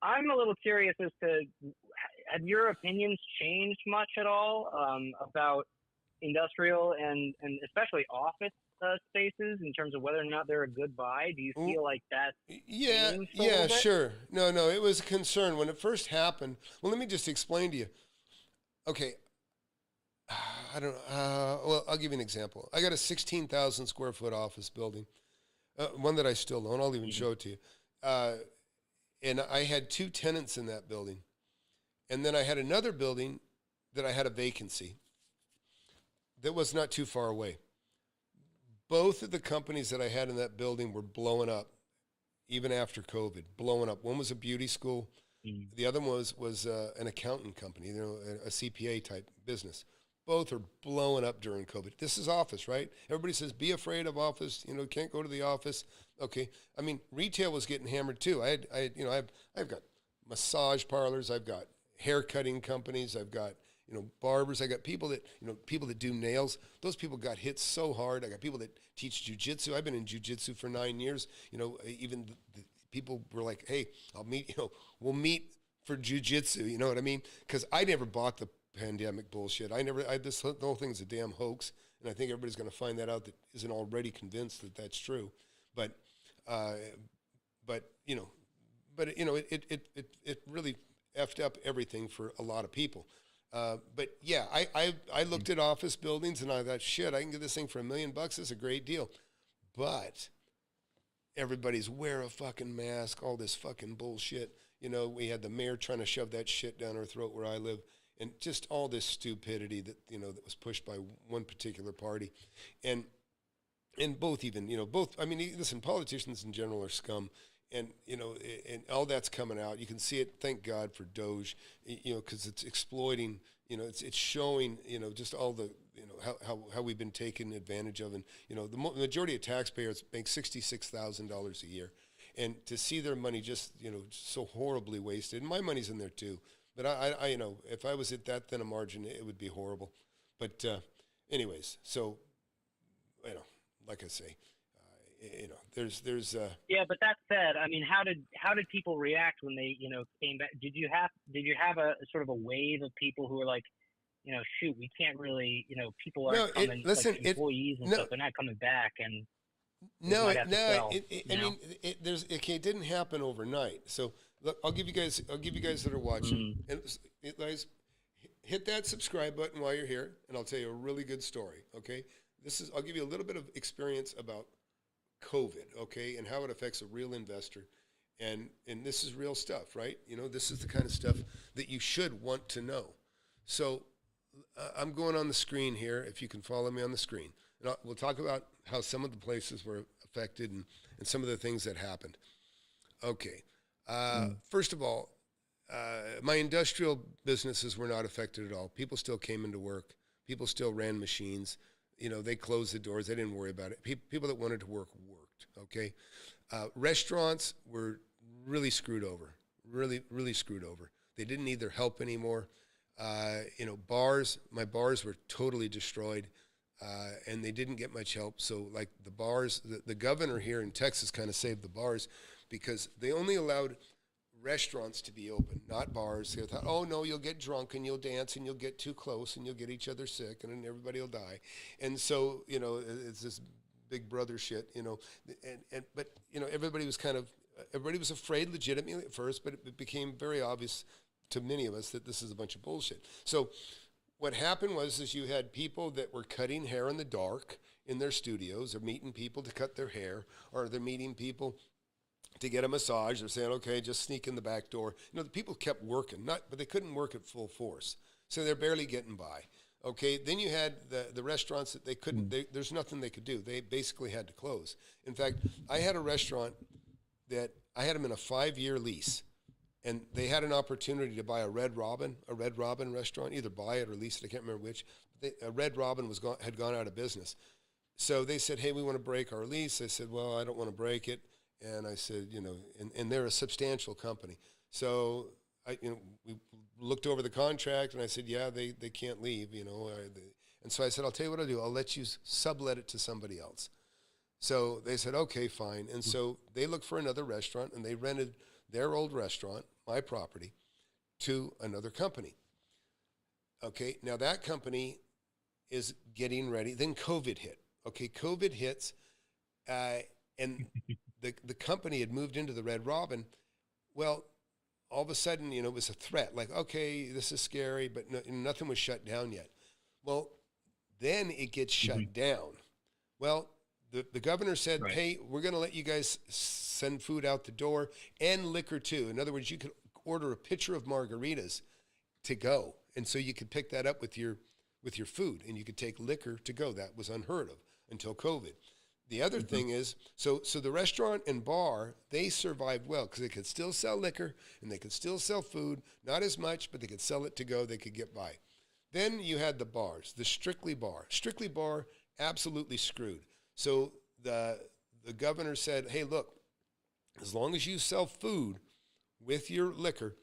I'm a little curious as to, have your opinions changed much at all about industrial and especially office spaces in terms of whether or not they're a good buy? Do you feel like that? Yeah, sure. No, it was a concern when it first happened. Well, let me just explain to you. Okay, I don't know. Well, I'll give you an example. I got a 16,000 square foot office building, one that I still own. I'll even show it to you. And I had 2 tenants in that building. And then I had another building that I had a vacancy that was not too far away. Both of the companies that I had in that building were blowing up, even after COVID, blowing up. One was a beauty school. The other one was an accountant company, a CPA type business. Both are blowing up during COVID. This is office, right? Everybody says, be afraid of office. Can't go to the office. Okay. Retail was getting hammered too. I've got massage parlors. I've got hair cutting companies. I've got, barbers. I got people that do nails. Those people got hit so hard. I got people that teach jujitsu. I've been in jujitsu for 9 years. Even the people were like, hey, we'll meet for jujitsu. You know what I mean? Because I never bought the pandemic bullshit. This whole thing's a damn hoax, and I think everybody's going to find that out that isn't already convinced that that's true. But it really effed up everything for a lot of people. But yeah, I looked at office buildings and I thought, shit, I can get this thing for $1 million. It's a great deal. But everybody's wear a fucking mask, all this fucking bullshit. You know, we had the mayor trying to shove that shit down our throat where I live, and just all this stupidity that, you know, that was pushed by one particular party. And both even, you know, both, I mean, listen, politicians in general are scum. And, you know, and all that's coming out. You can see it, thank God for Doge, you know, because it's exploiting, you know, it's showing, you know, just all the, you know, how we've been taken advantage of. And, you know, the majority of taxpayers make $66,000 a year. And to see their money just, you know, so horribly wasted, and my money's in there too. But I you know, if I was at that thin a margin, it would be horrible. But anyways, so, you know, like I say, you know, there's yeah, but that said, I mean, how did people react when they, you know, came back? Did you have a sort of a wave of people who were like, you know, shoot, we can't really, you know, people aren't coming, like employees and stuff, they're not coming back, and I mean, it didn't happen overnight. So look, I'll give you guys that are watching, and guys, hit that subscribe button while you're here, and I'll tell you a really good story. Okay, I'll give you a little bit of experience about COVID, okay, and how it affects a real investor. And this is real stuff, right? You know, this is the kind of stuff that you should want to know. So I'm going on the screen here, if you can follow me on the screen. And we'll talk about how some of the places were affected and some of the things that happened. Okay. First of all, my industrial businesses were not affected at all. People still came into work. People still ran machines. You know, they closed the doors. They didn't worry about it. People that wanted to work worked, okay? Restaurants were really screwed over, really screwed over. They didn't need their help anymore. You know, my bars were totally destroyed, and they didn't get much help. So, like, the bars, the governor here in Texas kind of saved the bars because they only allowed restaurants to be open, not bars. They thought, oh no, you'll get drunk and you'll dance and you'll get too close and you'll get each other sick and then everybody will die. And so, you know, it's this big brother shit, you know, but, you know, everybody was afraid legitimately at first, but it became very obvious to many of us that this is a bunch of bullshit. So what happened is you had people that were cutting hair in the dark in their studios, or meeting people to cut their hair, or they're meeting people to get a massage. They're saying, okay, just sneak in the back door. You know, the people kept working, but they couldn't work at full force. So they're barely getting by. Okay, then you had the restaurants that they couldn't, there's nothing they could do. They basically had to close. In fact, I had a restaurant that I had them in a 5-year lease, and they had an opportunity to buy a Red Robin restaurant, either buy it or lease it, I can't remember which. A Red Robin had gone out of business. So they said, hey, we want to break our lease. I said, well, I don't want to break it. And I said, you know, and they're a substantial company. So we looked over the contract, and I said, yeah, they can't leave, you know. And so I said, I'll tell you what I'll do. I'll let you sublet it to somebody else. So they said, okay, fine. And so they looked for another restaurant, and they rented their old restaurant, my property, to another company. Okay, now that company is getting ready. Then COVID hit. Okay, COVID hits, and the company had moved into the Red Robin. Well, all of a sudden, you know, it was a threat. Like, okay, this is scary, but nothing was shut down yet. Well, then it gets shut down. Well, the governor said, right, hey, we're going to let you guys send food out the door and liquor too. In other words, you could order a pitcher of margaritas to go. And so you could pick that up with your food, and you could take liquor to go. That was unheard of until COVID. The other thing is, so the restaurant and bar, they survived well because they could still sell liquor and they could still sell food, not as much, but they could sell it to go, they could get by. Then you had the bars, the Strictly Bar. Strictly Bar, absolutely screwed. So the governor said, hey, look, as long as you sell food with your liquor,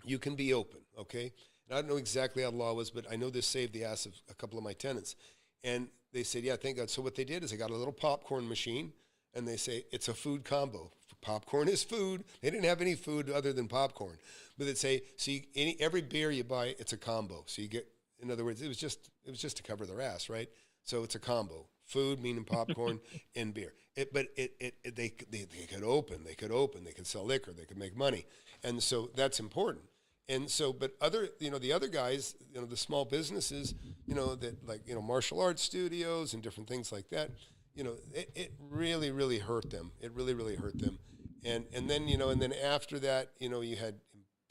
you can be open, okay? And I don't know exactly how the law was, but I know this saved the ass of a couple of my tenants. And they said, yeah, thank God. So what they did is they got a little popcorn machine, and they say it's a food combo. Popcorn is food. They didn't have any food other than popcorn. But they'd say, so every beer you buy, it's a combo. So you get, in other words, it was just to cover their ass, right? So it's a combo. Food, meaning popcorn, and beer. They could open, they could sell liquor, they could make money. And so that's important. And so, but other, the other guys, the small businesses, that like, martial arts studios and different things like that, it really, really hurt them. It really, really hurt them. And then, and then after that, you had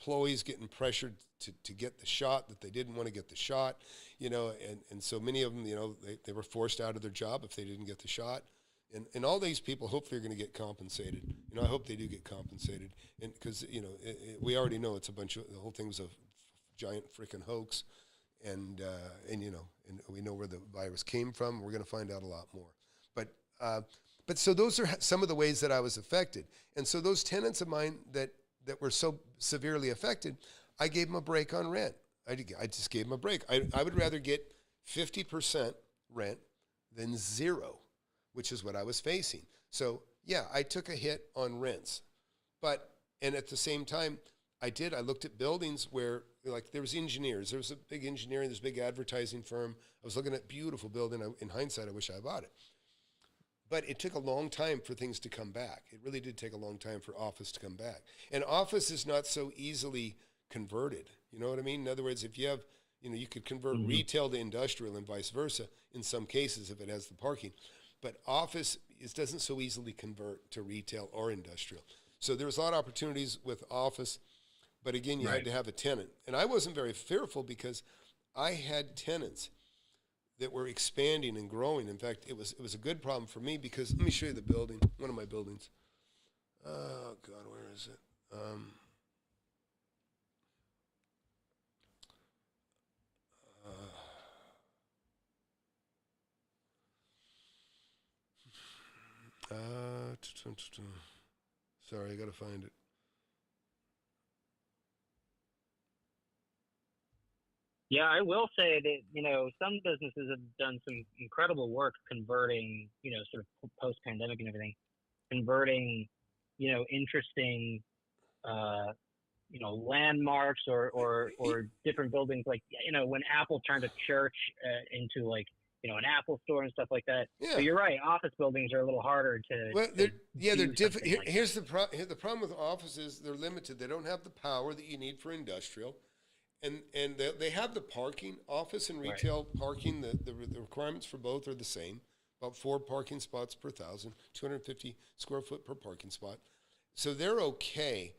employees getting pressured to get the shot that they didn't want to get the shot, and so many of them, they were forced out of their job if they didn't get the shot. And all these people, hopefully, are going to get compensated. I hope they do get compensated. And because, we already know the whole thing was a giant freaking hoax. And we know where the virus came from. We're going to find out a lot more. But so those are some of the ways that I was affected. And so those tenants of mine that were so severely affected, I gave them a break on rent. I just gave them a break. I would rather get 50% rent than zero, which is what I was facing. So yeah, I took a hit on rents, and at the same time, I looked at buildings where like there was engineers, there was a big engineering, this big advertising firm. I was looking at a beautiful building. In hindsight, I wish I bought it. But it took a long time for things to come back. It really did take a long time for office to come back. And office is not so easily converted. You know what I mean? In other words, if you have, you could convert retail to industrial and vice versa in some cases if it has the parking. But office doesn't so easily convert to retail or industrial. So there was a lot of opportunities with office, but again, you had to have a tenant. And I wasn't very fearful because I had tenants that were expanding and growing. In fact, it was a good problem for me because, let me show you the building, one of my buildings. Oh, God, where is it? Sorry, I got to find it. Yeah, I will say that, some businesses have done some incredible work converting, sort of post-pandemic and everything, converting, interesting, landmarks or different buildings. Like, when Apple turned a church into like, an Apple store and stuff like that. Yeah. But you're right. Office buildings are a little harder to. Well, they're different. Like Here's the problem with offices. They're limited. They don't have the power that you need for industrial. And they have the parking, office and retail parking, the requirements for both are the same, about 4 parking spots per 1,000, 250 square foot per parking spot. So they're okay.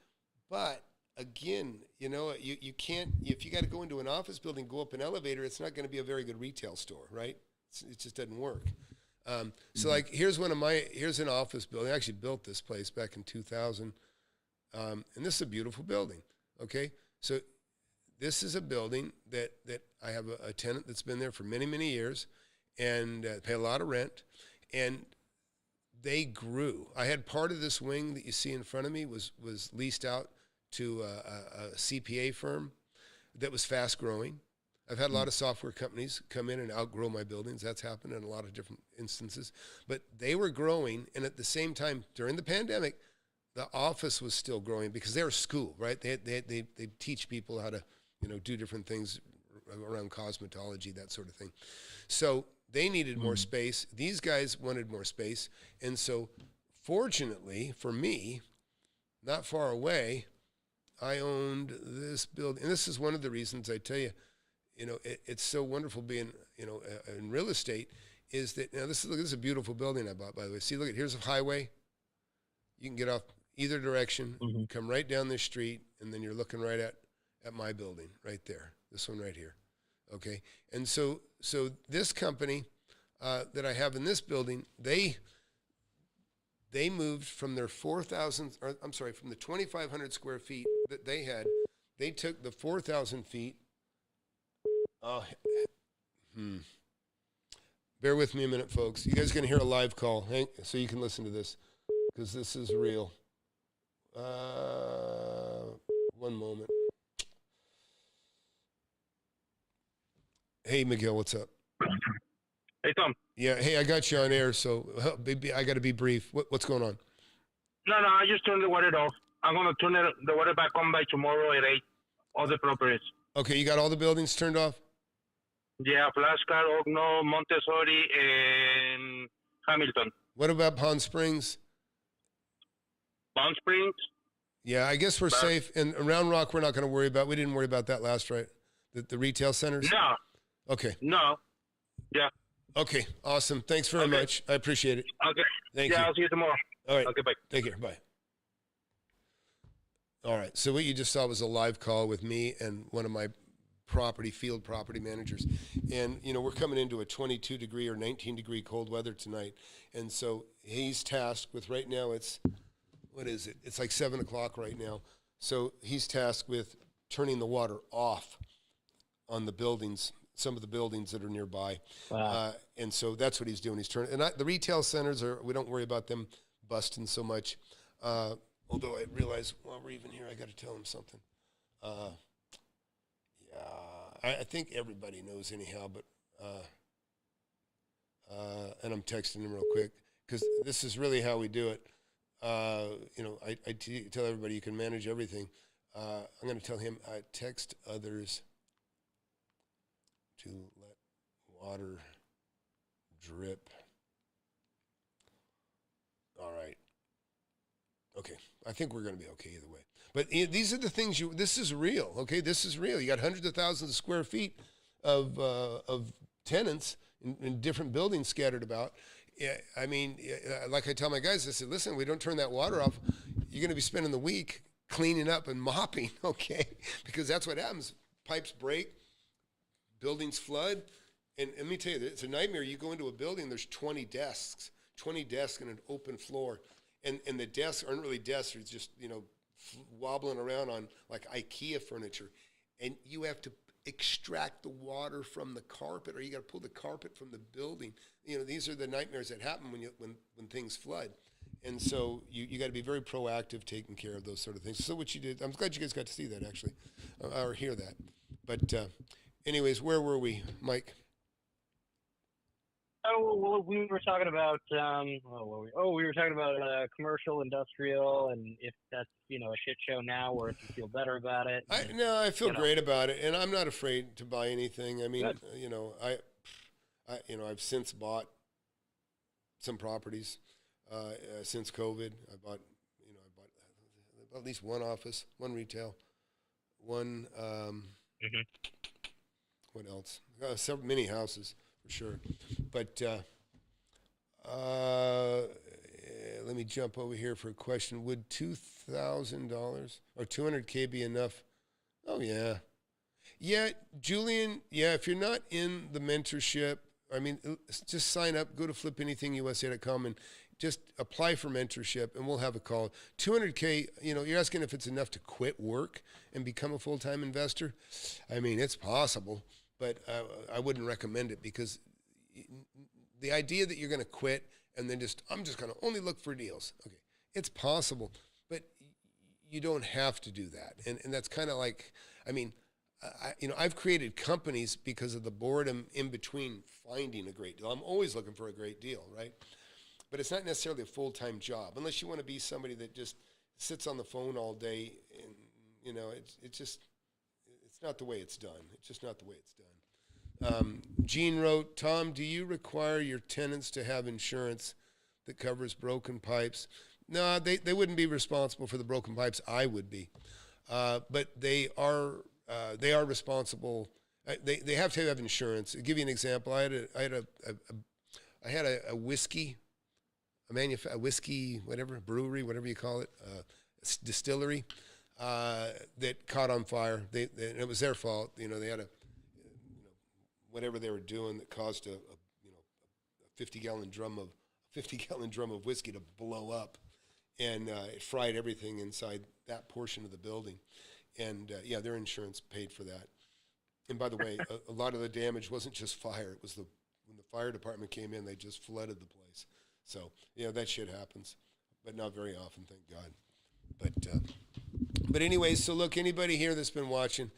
But again, you can't, if you got to go into an office building, go up an elevator, it's not going to be a very good retail store, right? It just doesn't work. So like, here's an office building. I actually built this place back in 2000. And this is a beautiful building. Okay. So this is a building that I have a tenant that's been there for many, many years and pay a lot of rent. And they grew. I had part of this wing that you see in front of me was leased out to a CPA firm that was fast growing. I've had a lot of software companies come in and outgrow my buildings. That's happened in a lot of different instances. But they were growing, and at the same time, during the pandemic, the office was still growing because they're a school, right? They teach people how to, do different things around cosmetology, that sort of thing. So they needed more space. These guys wanted more space. And so fortunately for me, not far away, I owned this building. And this is one of the reasons I tell you, it's so wonderful being, in real estate is that, now this is a beautiful building I bought, by the way. See, look, here's a highway. You can get off either direction, come right down this street, and then you're looking right at my building right there, this one right here. Okay. And so this company that I have in this building, they moved from their from the 2,500 square feet that they had, they took the 4,000 feet. Bear with me a minute, folks. You guys are going to hear a live call, so you can listen to this, because this is real. One moment. Hey, Miguel, what's up? Hey, Tom. Yeah, hey, I got you on air, so I got to be brief. What's going on? No, I just turned the water off. I'm going to turn the water back on by tomorrow at 8, all the properties. Okay, you got all the buildings turned off? Yeah, Flashcard, Ogno, Montessori, and Hamilton. What about Palm Springs? Palm Springs? Yeah, I guess we're safe. And Round Rock, we're not going to worry about. We didn't worry about that last, right? The retail centers? No, Okay. no. Yeah. Okay, awesome. Thanks very much. I appreciate it. Okay. Thank you. I'll see you tomorrow. All right. Okay, bye. Take care. Bye. All right. So what you just saw was a live call with me and one of my field property managers. And, we're coming into a 22 degree or 19 degree cold weather tonight. And so he's tasked with, right now what is it? It's like 7 o'clock right now. So he's tasked with turning the water off on the buildings, some of the buildings that are nearby. Wow. And so that's what he's doing. He's turning, and the retail centers we don't worry about them busting so much. Although I realize while we're even here, I got to tell him something. I think everybody knows anyhow, but, and I'm texting him real quick because this is really how we do it. I tell everybody you can manage everything. I'm going to tell him, text others to let water drip. All right. Okay. I think we're going to be okay either way. But these are the things this is real. Okay. This is real. You got hundreds of thousands of square feet of tenants in different buildings scattered about. I mean, like I tell my guys, I said, listen, we don't turn that water off, you're going to be spending the week cleaning up and mopping, okay? Because that's what happens. Pipes break, buildings flood, and let me tell you, it's a nightmare. You go into a building, there's 20 desks and an open floor, and the desks aren't really desks, they're just, wobbling around on like IKEA furniture, and you have to extract the water from the carpet, or you got to pull the carpet from the building. These are the nightmares that happen when things flood. And so you got to be very proactive taking care of those sort of things. So what you did, I'm glad you guys got to see that actually, or hear that. But anyways, where were we, Mike? Oh, well, we were talking about we were talking about commercial, industrial, and if that's a shit show now, or if you feel better about it. I feel great about it, and I'm not afraid to buy anything. I mean, I've since bought some properties since COVID. I bought at least one office, one retail, one. What else? Several many houses. For sure. But let me jump over here for a question. Would $2,000 or $200K be enough? Oh, yeah. Yeah, Julian, if you're not in the mentorship, just sign up, go to flipanythingusa.com and just apply for mentorship, and we'll have a call. $200K, you're asking if it's enough to quit work and become a full-time investor? It's possible. But I wouldn't recommend it, because the idea that you're going to quit and then I'm just going to only look for deals. Okay, it's possible, but you don't have to do that. And that's kind of like, I've created companies because of the boredom in between finding a great deal. I'm always looking for a great deal, right? But it's not necessarily a full-time job, unless you want to be somebody that just sits on the phone all day and, it's not the way it's done. It's just not the way it's done. Gene wrote, Tom, do you require your tenants to have insurance that covers broken pipes? No, they wouldn't be responsible for the broken pipes. I would be. But they are responsible. They have to have insurance. I'll give you an example. I had a whiskey, a whiskey, whatever, brewery, whatever you call it, distillery, that caught on fire. And it was their fault. They had whatever they were doing that caused a 50-gallon drum of whiskey to blow up, and it fried everything inside that portion of the building. And their insurance paid for that. And by the way, a lot of the damage wasn't just fire. It was when the fire department came in, they just flooded the place. So that shit happens, but not very often, thank God. But anyway, so look, anybody here that's been watching,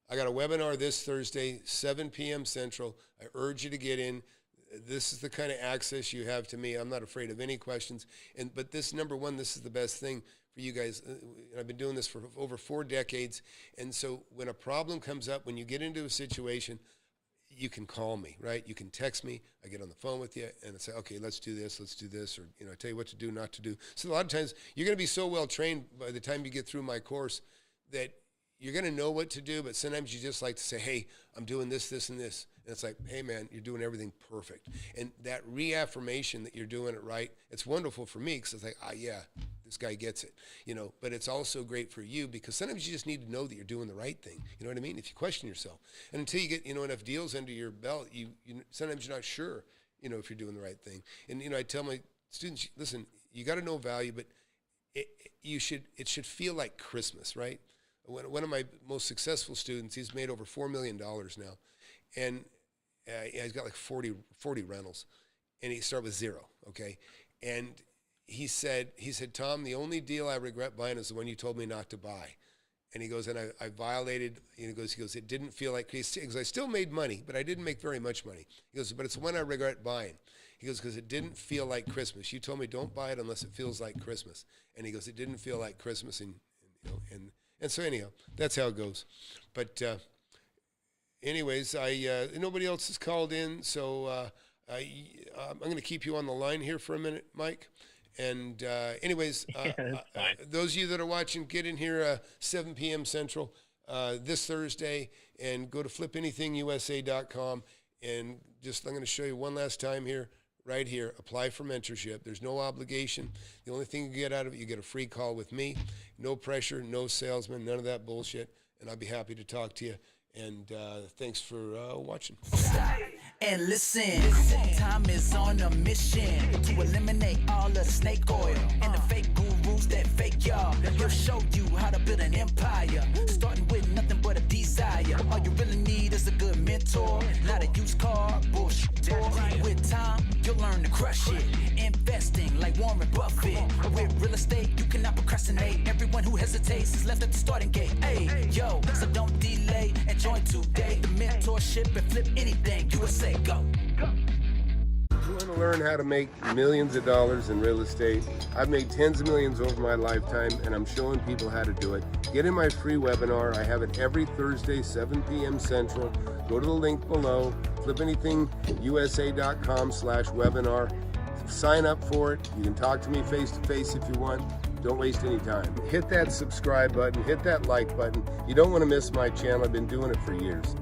I got a webinar this Thursday, 7 p.m. Central. I urge you to get in. This is the kind of access you have to me. I'm not afraid of any questions. But this, number one, this is the best thing for you guys. I've been doing this for over 4 decades. And so when a problem comes up, when you get into a situation, you can call me, right? You can text me. I get on the phone with you and I say, okay, let's do this, or I tell you what to do, not to do. So a lot of times you're going to be so well trained by the time you get through my course that you're going to know what to do, but sometimes you just like to say, hey, I'm doing this, this, and this. And it's like, hey, man, you're doing everything perfect. And that reaffirmation that you're doing it right, it's wonderful for me because it's like, yeah, this guy gets it, But it's also great for you because sometimes you just need to know that you're doing the right thing. You know what I mean? If you question yourself. And until you get, enough deals under your belt, you sometimes you're not sure, if you're doing the right thing. And, I tell my students, listen, you got to know value, but it should feel like Christmas, right? One of my most successful students, he's made over $4 million now, and he's got like 40 rentals, and he started with 0, okay? And he said, Tom, the only deal I regret buying is the one you told me not to buy. And he goes, and I violated, he goes, it didn't feel like, because I still made money, but I didn't make very much money. He goes, but it's the one I regret buying. He goes, because it didn't feel like Christmas. You told me don't buy it unless it feels like Christmas. And he goes, it didn't feel like Christmas, and so anyhow, that's how it goes. But anyways, nobody else has called in, so I'm going to keep you on the line here for a minute, Mike. And anyways, those of you that are watching, get in here 7 p.m. Central this Thursday and go to flipanythingusa.com. And I'm going to show you one last time here. Right here, apply for mentorship. There's no obligation. The only thing you get out of it, you get a free call with me. No pressure, no salesman, none of that bullshit. And I'll be happy to talk to you. And thanks for watching. And listen, time is on a mission to eliminate all the snake oil and the fake gurus that fake y'all. He'll show you how to build an empire, starting with nothing but a desire. All you really need is a good mentor, not a used car bullshit. With time, you'll learn to crush it. Investing like Warren Buffett. With real estate, you cannot procrastinate. Everyone who hesitates is left at the starting gate. Hey, yo, so don't delay and join today. The mentorship and flip anything. USA, go. You want to learn how to make millions of dollars in real estate? I've made tens of millions over my lifetime, and I'm showing people how to do it. Get in my free webinar. I have it every Thursday, 7 p.m. Central. Go to the link below, flipanythingusa.com/webinar. Sign up for it. You can talk to me face-to-face if you want. Don't waste any time. Hit that subscribe button. Hit that like button. You don't want to miss my channel. I've been doing it for years.